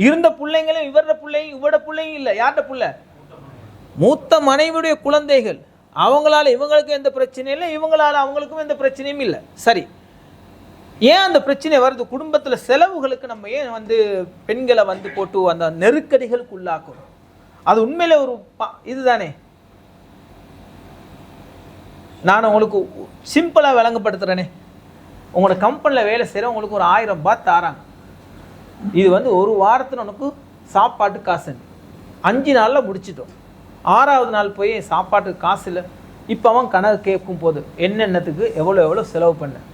இருந்த பிள்ளைங்களும் இவரோட பிள்ளையும் இவரோட பிள்ளையும் இல்லை, யார்கிட்ட பிள்ளை, மூத்த மனைவியுடைய குழந்தைகள். அவங்களால இவங்களுக்கு எந்த பிரச்சனையும் இல்லை, இவங்களால அவங்களுக்கும் எந்த பிரச்சனையும் இல்லை. சரி, ஏன் அந்த பிரச்சனை வருது? குடும்பத்தில் செலவுகளுக்கு நம்ம ஏன் வந்து பெண்களை வந்து போட்டு அந்த நெருக்கடிகளுக்கு உள்ளாக்கணும்? அது உண்மையில ஒரு இதுதானே. நான் உங்களுக்கு சிம்பிளாக விளங்கப்படுத்துகிறேனே, உங்களோட கம்பெனியில் வேலை செய்கிற உங்களுக்கு ஒரு 1000 ரூபாய் தாராங்க. இது வந்து ஒரு வாரத்தில் உனக்கு சாப்பாட்டு காசு 5 நாளில் முடிச்சிட்டோம். 6வது நாள் போய் சாப்பாட்டுக்கு காசு இல்லை. இப்போ அவன் கணக்கு கேட்கும் போது என்னென்னத்துக்கு எவ்வளோ செலவு பண்ணேன்,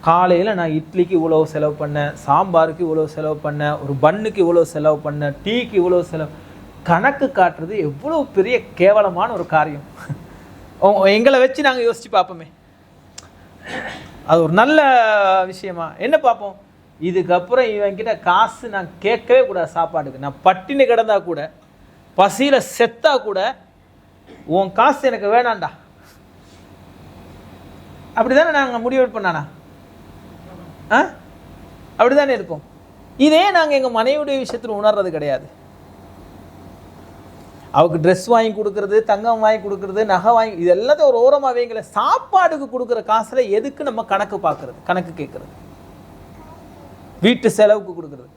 காலையில் நான் இட்லிக்கு இவ்வளோ செலவு பண்ணேன், சாம்பாருக்கு இவ்வளோ செலவு பண்ணேன், ஒரு பன்னுக்கு இவ்வளோ செலவு பண்ணேன், டீக்கு இவ்வளோ செலவு, கணக்கு காட்டுறது எவ்வளோ பெரிய கேவலமான ஒரு காரியம். எங்களை வச்சு நாங்கள் யோசித்து பார்ப்போமே, அது ஒரு நல்ல விஷயமா என்ன பார்ப்போம். இதுக்கப்புறம் இவன்கிட்ட காசு நான் கேட்கவே கூடாது. சாப்பாட்டுக்கு நான் பட்டினி கிடந்தா கூட, பசியில் செத்தா கூட, உன் காசு எனக்கு வேணாண்டா, அப்படிதானே நாங்கள் முடிவு பண்ணானா? அப்படிதானே இருக்கும். இதே நாங்கள் எங்கள் மனைவியுடைய விஷயத்தில் உணர்றது கிடையாது. அவருக்கு ட்ரெஸ் வாங்கி கொடுக்கறது, தங்கம் வாங்கி கொடுக்கறது, நகை வாங்கி, இது எல்லாத்தையும் ஒரு ஓரமாக வைங்கள. சாப்பாடுக்கு கொடுக்குற காசில் எதுக்கு நம்ம கணக்கு பார்க்கறது, கணக்கு கேட்கறது, வீட்டு செலவுக்கு கொடுக்கறது.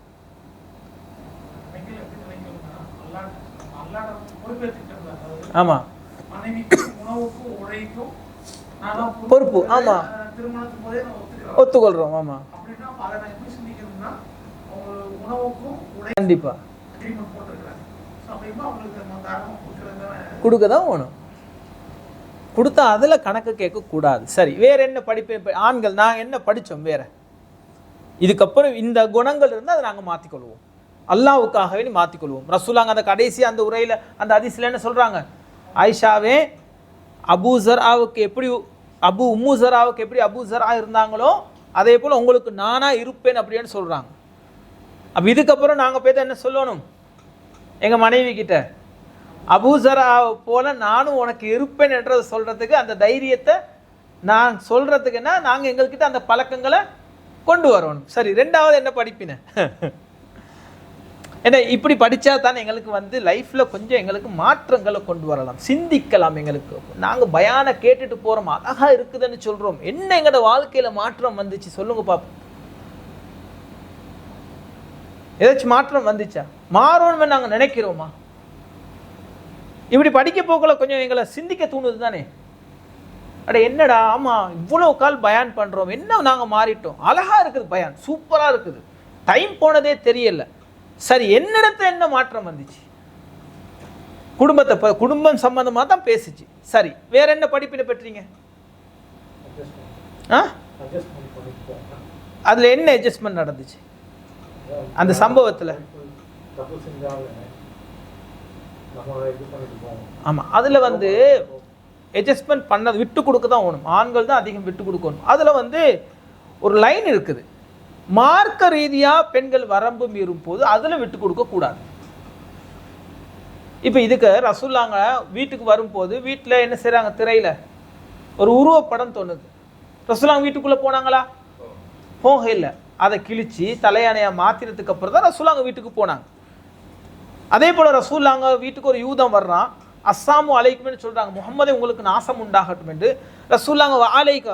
ஆமாம், பொறுப்பு. ஆமாம், ஒத்துக்கொள்கிறோம். ஆமாம், கண்டிப்பாக கொடுக்க தான் வேணும். கொடுத்தா அதில் கணக்கு கேட்கக்கூடாது. சரி, வேற என்ன படிப்பு ஆண்கள் நாங்கள் என்ன படித்தோம்? வேற இதுக்கப்புறம் இந்த குணங்கள் இருந்தால் அதை நாங்கள் மாற்றிக்கொள்வோம், அல்லாவுக்காகவே மாற்றிக்கொள்வோம். ரசூலாங்க அந்த கடைசி அந்த உரையில் அந்த ஹதீஸ்ல என்ன சொல்கிறாங்க, ஆயிஷாவே அபூசராவுக்கு எப்படி உம்முசராவுக்கு எப்படி அபூசரா இருந்தாங்களோ அதே போல் உங்களுக்கு நானாக இருப்பேன் அப்படின்னு சொல்கிறாங்க. அப்போ இதுக்கப்புறம் நாங்கள் போய் என்ன சொல்லணும், எங்கள் மனைவி கிட்ட அபூசரா போல நானும் உனக்கு இருப்பேன் என்றதை சொல்கிறதுக்கு அந்த தைரியத்தை நான் சொல்கிறதுக்குன்னா நாங்கள் எங்கள்கிட்ட அந்த பழக்கங்களை கொண்டு வரணும். சரி, 2வது என்ன படிப்பின என்ன, இப்படி படித்தா தானே எங்களுக்கு வந்து லைஃப்பில் கொஞ்சம் எங்களுக்கு மாற்றங்களை கொண்டு வரலாம், சிந்திக்கலாம். எங்களுக்கு நாங்கள் பயானை கேட்டுட்டு போகிறோம், அழகாக இருக்குதுன்னு சொல்கிறோம், என்ன எங்களோட வாழ்க்கையில் மாற்றம் வந்துச்சு சொல்லுங்க பாப்போம். ஏதாச்சும் மாற்றம் வந்துச்சா? மாறணும்னு நாங்கள் நினைக்கிறோமா? இப்படி படிக்க போக்கல கொஞ்சம் எங்களை சிந்திக்க தூணுது தானே. அட என்னடா, ஆமாம் இவ்வளோ கால் பயான் பண்ணுறோம், என்ன நாங்கள் மாறிட்டோம், அழகாக இருக்குது பயான், சூப்பராக இருக்குது, டைம் போனதே தெரியல. சரி, என்னிடத்துல என்ன மாற்றம் வந்துச்சு? குடும்பம் சம்பந்தமாக தான் பேசிச்சு. சரி, வேற என்ன படிப்பினை பெற்றீங்க? அதில் என்ன அட்ஜஸ்ட்மெண்ட் நடந்துச்சு அந்த சம்பவத்தில்? ஆமாம், அதில் வந்து அட்ஜஸ்ட்மெண்ட் பண்ணது விட்டு கொடுக்க தான் வேணும். ஆண்கள் தான் அதிகம் விட்டு கொடுக்கணும். அதில் வந்து ஒரு லைன் இருக்குது, மார்க்க ரீதியாக பெண்கள் வரம்பு மீறும் போது அதில் விட்டு கொடுக்க கூடாது. இப்போ இதுக்கு ரசூலுல்லாஹ் வீட்டுக்கு வரும்போது வீட்டில் என்ன செய்கிறாங்க, திரையில் ஒரு உருவப்படம் தோணுது. ரசூலுல்லாஹ் வீட்டுக்குள்ளே போனாங்களா? போக இல்லை. அதை கிழிச்சு தலையானையாக மாற்றினதுக்கு அப்புறம் தான் ரசூலுல்லாஹ் வீட்டுக்கு போனாங்க. அதே போல் ரசூலுல்லாஹ் வீட்டுக்கு ஒரு யூதம் வர்றான், அஸ்ஸாமு அலைக்கும்னு சொல்கிறாங்க, முகம்மதே உங்களுக்கு நாசம் உண்டாகட்டும் என்று. ரசூலுல்லாஹ் அலைக்க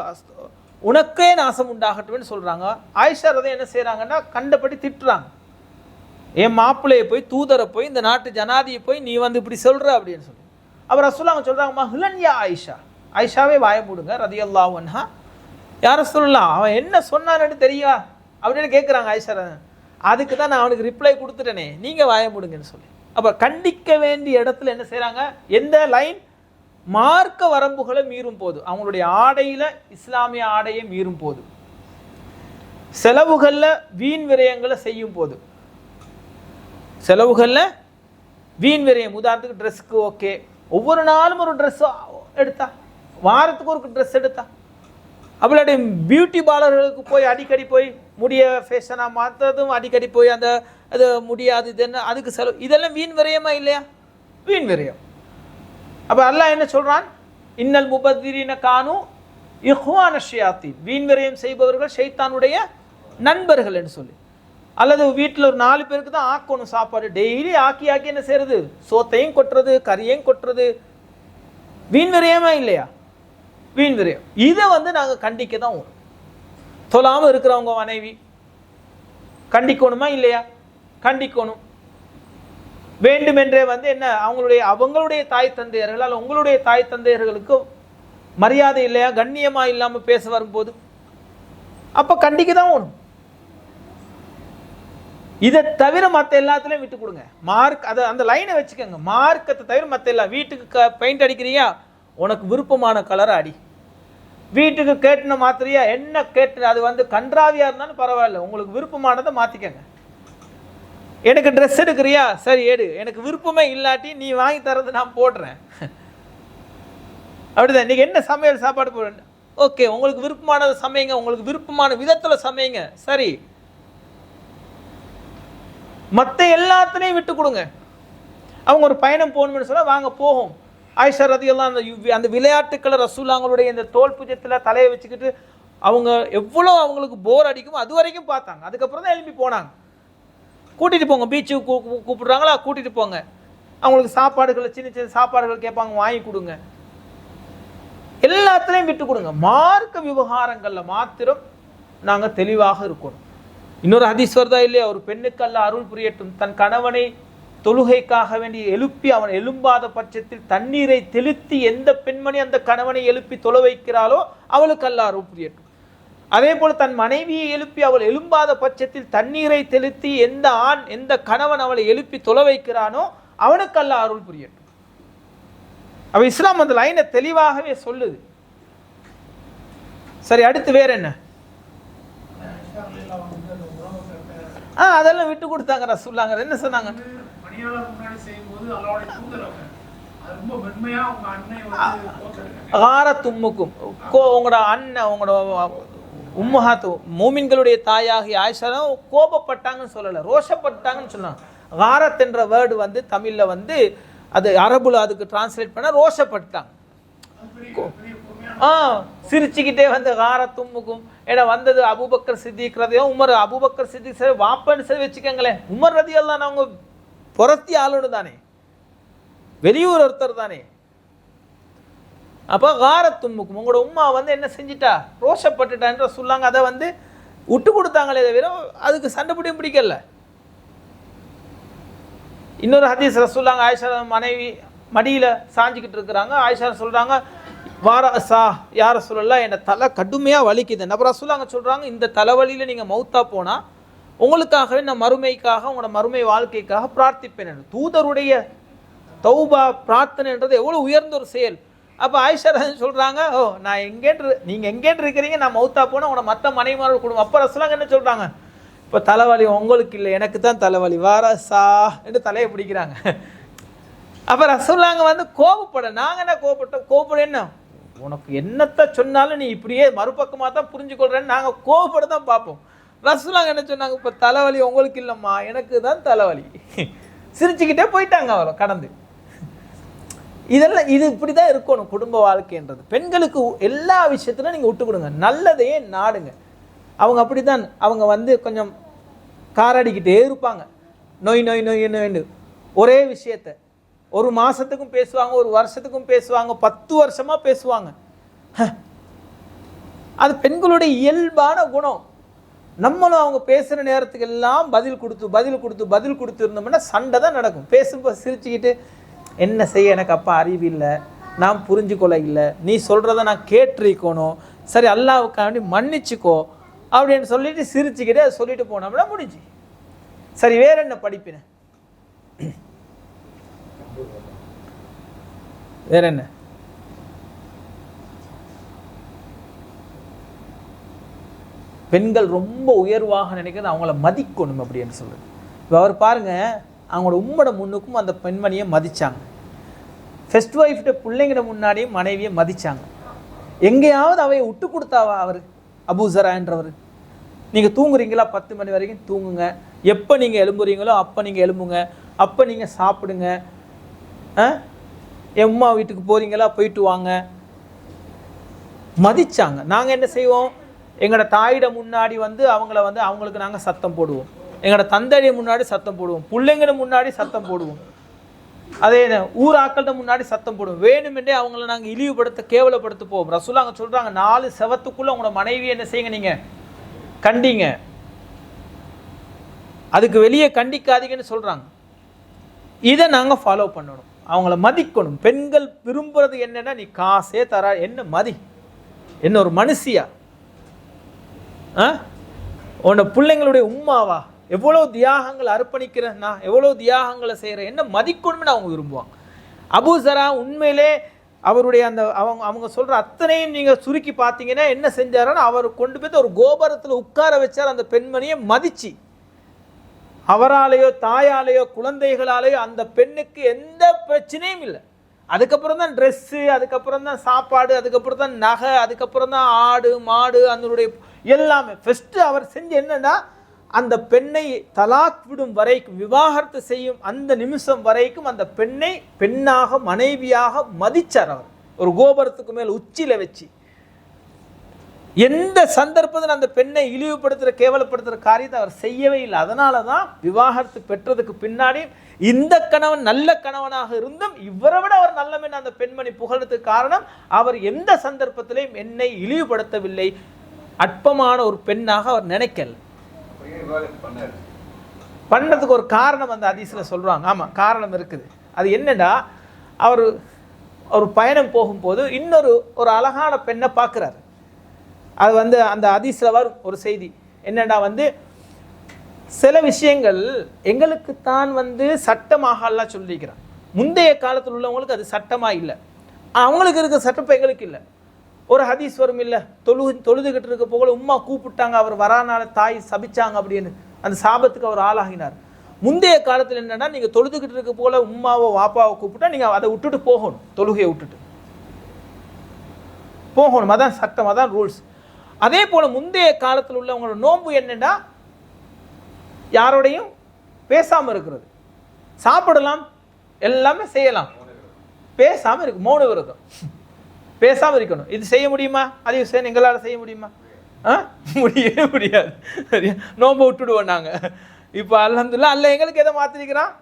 உனக்கே நாசம் உண்டாகட்டும்னு சொல்கிறாங்க. ஆயிஷா ரதை என்ன செய்கிறாங்கன்னா கண்டபடி திட்டுறாங்க, என் மாப்பிள்ளையை போய் தூதரை போய் இந்த நாட்டு ஜனாதியை போய் நீ வந்து இப்படி சொல்கிற அப்படின்னு சொல்லி. அவர் ரசூலுல்லாஹ் சொல்கிறாங்கம்மா ஹிலன்யா ஆயிஷா, ஆயிஷாவே வாய மூடுங்க ரதியல்லாஹு அன்ஹா. யார் ரசூலுல்லாஹ் அவன் என்ன சொன்னான்னு தெரியா அப்படின்னு கேட்குறாங்க ஆயிஷா. அதுக்கு தான் நான் அவனுக்கு ரிப்ளை கொடுத்துட்டேனே, நீங்கள் வாய மூடுங்கன்னு சொல்லி. அப்போ கண்டிக்க வேண்டிய இடத்துல என்ன செய்கிறாங்க, எந்த லைன் மார்க்க வரம்புகளை மீறும் போது, அவங்களுடைய ஆடையில் இஸ்லாமிய ஆடையை மீறும் போது, செலவுகளில் வீண் விரயங்களை செய்யும் போது, செலவுகளில் வீண் விரயம். உதாரணத்துக்கு ட்ரெஸ்ஸுக்கு ஓகே, ஒவ்வொரு நாளும் ஒரு ட்ரெஸ் எடுத்தா, வாரத்துக்கு ஒரு ட்ரெஸ் எடுத்தா, அவளுடைய பியூட்டி பார்லர்களுக்கு போய் அடிக்கடி போய் முடிய ஃபேஷனாக மாற்றதும், அடிக்கடி போய் அந்த அது முடியாது இது என்ன அதுக்கு செலவு, இதெல்லாம் வீண் விரயமா இல்லையா? வீண் விரயம். அப்போ அல்லாஹ் என்ன சொல்கிறான், இன்னல் முபத்திரீன கானு இஹ்வான ஷயாத்தீன், வீண் விரயம் செய்பவர்கள் ஷைத்தானுடைய நண்பர்கள் என்று சொல்லி. அல்லது வீட்டில் ஒரு 4 பேருக்கு தான் ஆக்கணும் சாப்பாடு, டெய்லி ஆக்கி ஆக்கி என்ன செய்யறது, சோத்தையும் கொட்டுறது கறியையும் கொட்டுறது, வீண் விரயமா இல்லையா? வீண் விரயம். இதை வந்து நாங்கள் கண்டிக்க தான் வரும். தொழாமல் இருக்கிறவங்க மனைவி கண்டிக்கணுமா இல்லையா? கண்டிக்கணும். வேண்டுமென்றே வந்து என்ன அவங்களுடைய தாய் தந்தையர்கள் அல்ல உங்களுடைய தாய் தந்தையர்களுக்கு மரியாதை இல்லையா, கண்ணியமா இல்லாமல் பேச வரும்போது அப்போ கண்டிக்க தான் வேணும். இதை தவிர மற்ற எல்லாத்துலையும் விட்டு கொடுங்க. மார்க் அதை அந்த லைனை வச்சுக்கோங்க, மார்க்கத்தை தவிர மற்ற எல்லாம். வீட்டுக்கு பெயிண்ட் அடிக்கிறியா, உனக்கு விருப்பமான கலரை அடி. வீட்டுக்கு கேட்டுன மாத்திரையா, என்ன கேட்டு அது வந்து கன்றாவியா இருந்தாலும் பரவாயில்ல, உங்களுக்கு விருப்பமானதை மாற்றிக்கங்க. எனக்கு ட்ரெஸ் எடுக்கிறியா, சரி எடு, எனக்கு விருப்பமே இல்லாட்டி நீ வாங்கி தரது நான் போடுறேன். அப்படிதான். நீங்கள் என்ன சமையல் சாப்பாடு போடுறேன், ஓகே, உங்களுக்கு விருப்பமானதை சமைங்க, உங்களுக்கு விருப்பமான விதத்தில் சமைங்க, சரி. மற்ற எல்லாத்துலேயும் விட்டு கொடுங்க. அவங்க ஒரு பயணம் போகணும்னு சொன்னால் வாங்க போகும். ஆயிஷா ரதியல்லாஹு அன்ஹா அந்த விளையாட்டுக்களை ரசூலுல்லாஹ்வுடைய இந்த தோல் புஜத்தில் தலையை வச்சுக்கிட்டு அவங்க எவ்வளோ அவங்களுக்கு போர் அடிக்கும் அது வரைக்கும் பார்த்தாங்க. அதுக்கப்புறம் தான் எழுப்பி போனாங்க. கூட்டிகிட்டு போங்க, பீச்சுக்கு கூப்பிடுறாங்களா, கூட்டிகிட்டு போங்க. அவங்களுக்கு சாப்பாடுகளை சின்ன சின்ன சாப்பாடுகள் கேட்பாங்க, வாங்கி கொடுங்க. எல்லாத்துலேயும் விட்டு கொடுங்க. மார்க்க விவகாரங்களில் மாத்திரம் நாங்கள் தெளிவாக இருக்கணும். இன்னொரு ஹதீஸ் வருதா இல்லையா, ஒரு பெண்ணுக்கு அல்லாஹ் அருள் புரியட்டும், தன் கணவனை தொழுகைக்காக வேண்டி எழுப்பி அவன் எழும்பாத பட்சத்தில் தண்ணீரை தெளித்து எந்த பெண்மணி அந்த கணவனை எழுப்பி தொழ வைக்கிறாளோ அவளுக்கு அல்லாஹ் அருள் புரியட்டும். அதே போல் தன் மனைவியை எழுப்பி அவள் எழும்பாத பட்சத்தில் தண்ணீரை தெளித்து எந்த ஆண் எந்த கணவன் அவளை எழுப்பி தொழ வைக்கிறானோ அவனுக்கு அல்லாஹ் அருள் புரியட்டும். அவ இஸ்லாம் அந்த லைனை தெளிவாகவே சொல்லுது. சரி, அடுத்து வேற என்ன? அதெல்லாம் விட்டு கொடுத்தாங்க ரசூலுல்லாஹ். என்ன சொன்னாங்க, உங்களோட அண்ணன் உங்களோட உம்மஹாத்து மூமின்களுடைய தாயாகி ஆயிஷா கோபப்பட்டாங்கன்னு சொல்லலை, ரோஷப்பட்டாங்கன்னு சொன்னாங்க. காரத் என்ற வேர்டு வந்து தமிழில் வந்து அது அரபுல அதுக்கு டிரான்ஸ்லேட் பண்ண ரோஷப்பட்டாங்க. சிரிச்சுக்கிட்டே வந்து காரத்தும்முக்கும். ஏன்னா வந்தது அபூபக்கர் சித்திக் ரதியும் உமர். அபூபக்கர் சித்திக் சரி வாப்பன்னு சரி வச்சுக்கோங்களேன். உமர் ரதியல்லாஹு அவங்க புறத்தி ஆளுன்னு தானே, வெளியூர் ஒருத்தர் தானே. அப்போ காரத்தும்முக்கும் உங்களோட உம்மா வந்து என்ன செஞ்சிட்டா, ரோஷப்பட்டுட்டான்ற சொல்லாங்க. அதை வந்து விட்டு கொடுத்தாங்களே தவிர அதுக்கு சண்டை பிடிக்கல. இன்னொரு ஹதீஸ் ரசூலுல்லாஹ் ஆயிஷா மனைவி மடியில் சாஞ்சிக்கிட்டு இருக்கிறாங்க. ஆயிஷா சொல்கிறாங்க, வாரசா யார சொல்லலாம், என்னை தலை கடுமையாக வலிக்குது. நம்ம ரசூலுல்லாஹ் சொல்கிறாங்க, இந்த தலைவலியில் நீங்கள் மௌத்தா போனால் உங்களுக்காகவே நான் மறுமைக்காக உங்களோட மறுமை வாழ்க்கைக்காக பிரார்த்திப்பேன். தூதருடைய தௌபா பிரார்த்தனைன்றது எவ்வளோ உயர்ந்த ஒரு செயல். அப்போ ஆயிஷா சொல்கிறாங்க, ஓ நான் நீங்கள் எங்கேன்னு இருக்கிறீங்க, நான் மௌத்தா போனால் உங்களை மற்ற மனைவிமாரோட குடும்பம். அப்போ ரசூலுல்லாஹ் என்ன சொல்கிறாங்க, இப்போ தலைவலி உங்களுக்கு இல்லை, எனக்கு தான் தலைவலி, வாரசா என்று தலையை பிடிக்கிறாங்க. அப்போ ரசூலுல்லாஹ் வந்து கோபப்பட, நாங்கள் என்ன கோபப்பட என்ன, உனக்கு என்னத்தை சொன்னாலும் நீ இப்படியே மறுபக்கமாக தான் புரிஞ்சுக்கொள்றேன்னு நாங்கள் கோபப்பட தான் பார்ப்போம். ரசூலுல்லாஹ் என்ன சொன்னாங்க, இப்போ தலைவலி உங்களுக்கு இல்லைம்மா, எனக்கு தான் தலைவலி. சிரிச்சுக்கிட்டே போயிட்டாங்க அவரை கடந்து. இதெல்லாம் இது இப்படி தான் இருக்கணும் குடும்ப வாழ்க்கைன்றது. பெண்களுக்கு எல்லா விஷயத்திலும் நீங்கள் விட்டு கொடுங்க, நல்லதையே நாடுங்க. அவங்க அப்படி தான், அவங்க வந்து கொஞ்சம் காராடிக்கிட்டே இருப்பாங்க, நோய் நோய் நோய் நோய்னு ஒரே விஷயத்த ஒரு மாதத்துக்கும் பேசுவாங்க, ஒரு வருஷத்துக்கும் பேசுவாங்க, 10 வருஷமாக பேசுவாங்க. அது பெண்களுடைய இயல்பான குணம். நம்மளும் அவங்க பேசுகிற நேரத்துக்கு எல்லாம் பதில் கொடுத்து இருந்தோம்னா சண்டை தான் நடக்கும். பேசும்போது சிரிச்சுக்கிட்டு, என்ன செய்ய, எனக்கு அப்பா அறிவு இல்லை, நான் புரிஞ்சுக்கொள்ள இல்லை, நீ சொல்கிறத நான் கேட்டிருக்கணும், சரி அல்லாஹ்வுக்காண்டி மன்னிச்சுக்கோ அப்படின்னு சொல்லிட்டு சிரிச்சுக்கிட்டே அதை சொல்லிட்டு போனோம்னா முடிஞ்சு. சரி வேற என்ன படிப்பின, வேற என்ன? பெண்கள் ரொம்ப உயர்வாக நினைக்கிறது அவங்கள மதிக்கணும் அப்படின்னு சொல்லுது. இப்போ அவர் பாருங்க, அவங்களோட உம்மோட முன்னுக்கும் அந்த பெண்மணியை மதிச்சாங்க, ஃபர்ஸ்ட் ஒய்ஃப்ட பிள்ளைங்கிற முன்னாடியும் மனைவியை மதிச்சாங்க. எங்கேயாவது அவையை விட்டு கொடுத்தாவா அவர் அபூசரான்றவர்? நீங்கள் தூங்குறீங்களா 10 மணி வரைக்கும் தூங்குங்க, எப்போ நீங்கள் எழும்புறீங்களோ அப்போ நீங்கள் எழும்புங்க, அப்போ நீங்கள் சாப்பிடுங்க, என் அம்மா வீட்டுக்கு போகிறீங்களா போயிட்டு வாங்க, மதிச்சாங்க. நாங்கள் என்ன செய்வோம், எங்களோட தாயிட முன்னாடி வந்து அவங்களுக்கு நாங்கள் சத்தம் போடுவோம், எங்களோட தந்தைய முன்னாடி சத்தம் போடுவோம், பிள்ளைங்கிற முன்னாடி சத்தம் போடுவோம், அதே ஊர் ஆக்கள்கிட்ட முன்னாடி சத்தம் போடுவோம். வேணுமென்றே அவங்கள நாங்கள் இழிவுபடுத்த கேவலப்படுத்த போவோம். ரசூலுல்லாஹ் அங்கே சொல்கிறாங்க, 4 செவத்துக்குள்ளே உங்களோட மனைவி என்ன செய்யுங்க, நீங்கள் கண்டிங்க, அதுக்கு வெளியே கண்டிக்காதீங்கன்னு சொல்கிறாங்க. இதை நாங்கள் ஃபாலோ பண்ணணும், அவங்கள மதிக்கணும். பெண்கள் விரும்புறது என்னன்னா, நீ காசே தரா என்ன மதி, என்ன ஒரு மனுஷியா, உன்னோட பிள்ளைங்களுடைய உம்மாவா, எவ்வளோ தியாகங்கள் அர்ப்பணிக்கிறேன்னா, எவ்வளோ தியாகங்களை செய்கிறேன், என்ன மதிக்கணும்னு அவங்க விரும்புவாங்க. அபூசரா உண்மையிலே அவருடைய அந்த அவங்க சொல்கிற அத்தனையும் நீங்கள் சுருக்கி பார்த்தீங்கன்னா என்ன செஞ்சாருன்னா, அவர் கொண்டு போய் ஒரு கோபுரத்தில் உட்கார வச்சார் அந்த பெண்மணியை மதிச்சு. அவராலேயோ தாயாலேயோ குழந்தைகளாலேயோ அந்த பெண்ணுக்கு எந்த பிரச்சனையும் இல்லை. அதுக்கப்புறம் தான் ட்ரெஸ்ஸு, அதுக்கப்புறம் தான் சாப்பாடு, அதுக்கப்புறம் தான் நகை, அதுக்கப்புறம் தான் ஆடு மாடு, அதனுடைய எல்லாமே. ஃபஸ்ட்டு அவர் செஞ்ச என்னன்னா, அந்த பெண்ணை தலாக் விடும் வரைக்கும், விவாகரத்து செய்யும் அந்த நிமிஷம் வரைக்கும் அந்த பெண்ணை பெண்ணாக மனைவியாக மதிச்சார். அவர் ஒரு கோபுரத்துக்கு மேல் உச்சியில் வச்சு எந்த சந்தர்ப்பத்தில் அந்த பெண்ணை இழிவுபடுத்துகிற கேவலப்படுத்துகிற காரியத்தை அவர் செய்யவே இல்லை. அதனால தான் விவாகரத்து பெற்றதுக்கு பின்னாடி இந்த கணவன் நல்ல கணவனாக இருந்தும் இவரை விட அவர் நல்லவன் அந்த பெண்மணி புகழ்றதுக்கு காரணம், அவர் எந்த சந்தர்ப்பத்திலையும் என்னை இழிவுபடுத்தவில்லை, அற்பமான ஒரு பெண்ணாக அவர் நினைக்கல. பண்ணதுக்கு ஒரு காரணம் அந்த ஹதீஸ்ல சொல்றாங்க. ஆமா, காரணம் இருக்குது. அது என்னன்னா, அவர் ஒரு பயணம் போகும்போது ஒரு அழகான பெண்ணை பார்க்குறாரு. அது அந்த ஹதீஸ்ல வரும் ஒரு செய்தி என்னன்னா, சில விஷயங்கள் எங்களுக்கு தான் சட்டமாக அல்லாஹ் சொல்லிக்கிறான். முந்தைய காலத்தில் உள்ளவங்களுக்கு அது சட்டமா இல்லை, அவங்களுக்கு இருக்க சட்டம் எங்களுக்கு இல்லை. ஒரு ஹதீஸ் வரும், இல்லை தொழுதுகிட்டு இருக்க போகல உம்மா கூப்பிட்டாங்க, அவர் வரானால தாய் சபிச்சாங்க அப்படின்னு, அந்த சாபத்துக்கு அவர் ஆளாகினார். முந்தைய காலத்தில் என்னன்னா, நீங்க தொழுதுகிட்டு இருக்க போல உம்மாவோ வாப்பாவோ கூப்பிட்டா நீங்க அதை விட்டுட்டு போகணும், தொழுகையை விட்டுட்டு போகணும், அதான் சட்டம், அதான் ரூல்ஸ். அதே போல முந்தைய காலத்தில் உள்ளவங்களோட நோன்பு என்னன்னா, யாரோடையும் பேசாம இருக்கிறது, சாப்பிடலாம், எல்லாமே செய்யலாம், பேசாம இருக்கு, மௌன விரதம், பேசாம இருக்கணும். இது செய்ய முடியுமா? அதையும் செய்ய எங்களால் செய்ய முடியுமா? முடியவே முடியாது. நோன்பை விட்டுடுவோம் நாங்க. இப்போ அல்ஹம்துலில்லாஹ் அல்ல எங்களுக்கு எதை மாத்திருக்கிறான்,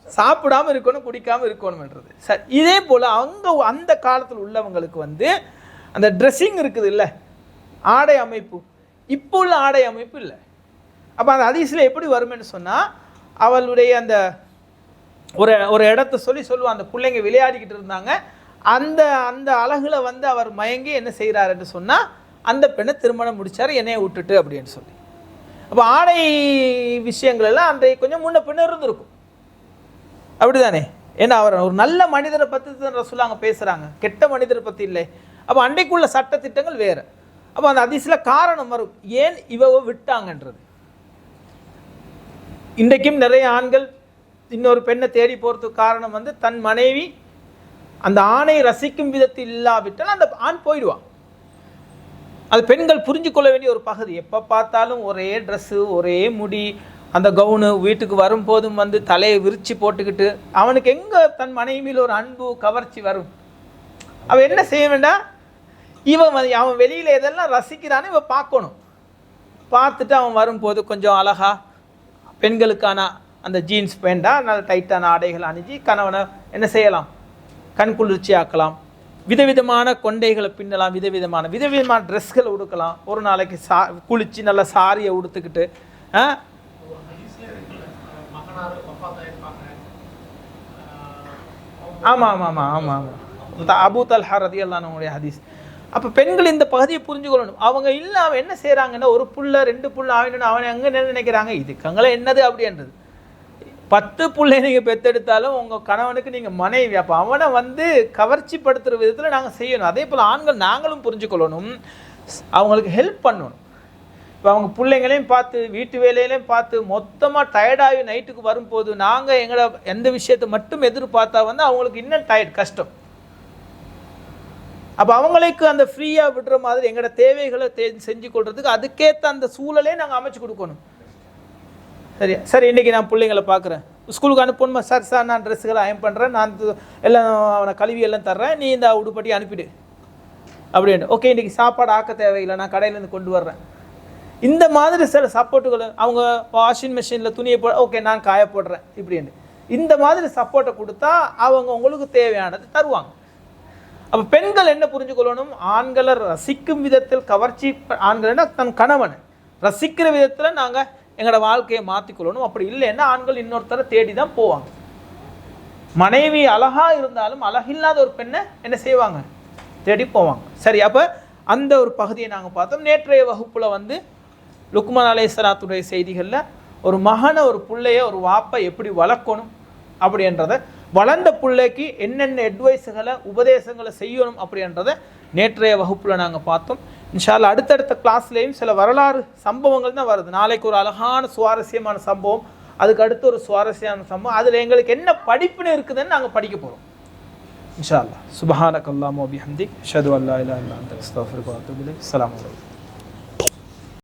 சாப்பிடாம இருக்கணும், குடிக்காம இருக்கணும்ன்றது. சரி, இதே போல அந்த காலத்தில் உள்ளவங்களுக்கு அந்த ட்ரெஸ்ஸிங் இருக்குது இல்லை, ஆடை அமைப்பு, இப்போ உள்ள ஆடை அமைப்பு இல்லை. அப்போ அந்த ஹதீஸ்ல எப்படி வரும்னு சொன்னா, அவளுடைய அந்த ஒரு இடத்த சொல்லுவான், அந்த பிள்ளைங்க விளையாடிக்கிட்டு இருந்தாங்க, அந்த அந்த அழகுல அவர் மயங்கி என்ன செய்கிறாருன்னு சொன்னா, அந்த பெண்ணை திருமணம் முடிச்சாரு, என்னைய விட்டுட்டு அப்படின்னு சொல்லி. அப்போ ஆடை விஷயங்கள் எல்லாம் அந்த கொஞ்சம் முன்ன பின்ன இருந்திருக்கும், அப்படிதானே? ஏன்னா அவர் ஒரு நல்ல மனிதரை பற்றி தான் ரசூல் அங்கே பேசுகிறாங்க, கெட்ட மனிதரை பற்றி இல்லை. அப்போ அன்றைக்குள்ள சட்ட திட்டங்கள் வேறு. அப்போ அந்த ஹதீஸில் காரணம் வரும் ஏன் இவவை விட்டாங்கன்றது. இன்றைக்கும் நிறைய ஆண்கள் இன்னொரு பெண்ணை தேடி போகிறதுக்கு காரணம் வந்து தன் மனைவி அந்த ஆணை ரசிக்கும் விதத்தில் இல்லாவிட்டால் அந்த ஆண் போயிடுவான். அது பெண்கள் புரிஞ்சு கொள்ள வேண்டிய ஒரு பகுதி. எப்போ பார்த்தாலும் ஒரே ட்ரெஸ்ஸு, ஒரே முடி, அந்த கவுனு, வீட்டுக்கு வரும்போதும் வந்து தலையை விரித்து போட்டுக்கிட்டு அவனுக்கு எங்கே தன் மனைவியில் ஒரு அன்பு கவர்ச்சி வரும்? அவன் என்ன செய்ய வேண்டாம், அவன் வெளியில் எதெல்லாம் ரசிக்கிறான்னு இவன் பார்க்கணும். பார்த்துட்டு அவன் வரும்போது கொஞ்சம் அழகா பெண்களுக்கான அந்த ஜீன்ஸ் பேண்டா நல்ல டைட்டான ஆடைகள் அணிஞ்சு கணவனை என்ன செய்யலாம், கண் குளிர்ச்சி ஆக்கலாம், விதவிதமான கொண்டைகளை பின்னலாம், விதவிதமான ட்ரெஸ்களை உடுக்கலாம். ஒரு நாளைக்கு குளிச்சு நல்ல சாரியை உடுத்துக்கிட்டு ஆமாம் ஆமாம் ஆமாம் ஆமாம் ஆமாம் அபூ தல்ஹா ரலியல்லாஹு அன்ஹுடைய ஹதீஸ். அப்போ பெண்கள் இந்த பகுதியை புரிஞ்சுக்கொள்ளணும். அவங்க இல்லை அவன் என்ன செய்கிறாங்கன்னா ஒரு புள்ள 2 புள்ள ஆகணும்னு அவனை அங்கே என்ன நினைக்கிறாங்க, இதுக்கங்கள என்னது அப்படின்றது. 10 பிள்ளை நீங்கள் பெற்றெடுத்தாலும் உங்கள் கணவனுக்கு நீங்கள் மனைவி. அப்போ அவனை வந்து கவர்ச்சி படுத்துகிற விதத்தில் நாங்கள் செய்யணும். அதே போல் ஆண்கள் நாங்களும் புரிஞ்சுக்கொள்ளணும், அவங்களுக்கு ஹெல்ப் பண்ணணும். இப்போ அவங்க பிள்ளைங்களையும் பார்த்து வீட்டு வேலையிலையும் பார்த்து மொத்தமாக டயர்டாகி நைட்டுக்கு வரும்போது நாங்கள் எங்களை எந்த விஷயத்தை மட்டும் எதிர்பார்த்தா வந்து அவங்களுக்கு இன்னும் கஷ்டம். அப்போ அவங்களுக்கு அந்த ஃப்ரீயாக விடுற மாதிரி எங்களோட தேவைகளை செஞ்சு கொள்றதுக்கு அதுக்கேற்ற அந்த சூழலே நாங்கள் அமைச்சு கொடுக்கணும். சரியா? சரி, இன்றைக்கி நான் பிள்ளைங்களை பார்க்குறேன், ஸ்கூலுக்கு அனுப்பணுமா? சார் நான் ட்ரெஸ்ஸுகளை அயன் பண்ணுறேன், நான் எல்லாம் அவனை கழுவி எல்லாம் தர்றேன், நீ இந்த உடுப்பட்டி அனுப்பிடு அப்படின்ட்டு. ஓகே, இன்றைக்கி சாப்பாடு ஆக்க தேவையில்லை, நான் கடையிலேருந்து கொண்டு வர்றேன். இந்த மாதிரி சில சப்போர்ட்டுகளை அவங்க வாஷிங் மிஷினில் துணியை ஓகே நான் காய போடுறேன் இப்படின்னு இந்த மாதிரி சப்போர்ட்டை கொடுத்தா அவங்க உங்களுக்கு தேவையானது தருவாங்க. அப்போ பெண்கள் என்ன புரிஞ்சுக்கொள்ளணும், ஆண்களை ரசிக்கும் விதத்தில் கவர்ச்சி, ஆண்கள்னா தன் கணவனை ரசிக்கிற விதத்தில் நாங்கள் எங்களோட வாழ்க்கையை மாற்றிக்கொள்ளணும். அப்படி இல்லைன்னா ஆண்கள் இன்னொருத்தரை தேடி தான் போவாங்க. மனைவி அழகா இருந்தாலும் அழகில்லாத ஒரு பெண்ணை என்ன செய்வாங்க, தேடி போவாங்க. சரி, அப்போ அந்த ஒரு பகுதியை நாங்கள் பார்த்தோம். நேற்றைய வகுப்பில் வந்து லுக்மான் அலைஹிஸ்ஸலாத்துடைய செய்திகளில் ஒரு மகனை, ஒரு பிள்ளைய, ஒரு வாப்பை எப்படி வளர்க்கணும் அப்படின்றத, வளர்ந்த பிள்ளைக்கு என்னென்ன அட்வைஸுகளை உபதேசங்களை செய்யணும் அப்படின்றத நேற்றைய வகுப்பில் நாங்கள் பார்த்தோம். இன்ஷா அல்லாஹ் அடுத்தடுத்த கிளாஸ்லேயும் சில வரலாறு சம்பவங்கள் தான் வருது. நாளைக்கு ஒரு அழகான சுவாரஸ்யமான சம்பவம், அதுக்கு அடுத்து ஒரு சுவாரஸ்யமான சம்பவம், அதில் எங்களுக்கு என்ன படிப்புன்னு இருக்குதுன்னு நாங்கள் படிக்க போகிறோம் இன்ஷா அல்லாஹ். சுப்ஹானக அல்லாஹும்ம வ பிஹம்திக் அஷ்ஹது அல்லா இலாஹா இல்லா அன்த அஸ்தக்ஃபிருக வ அத்தூபு இலைக். அஸ்ஸலாமு அலைக்கும்.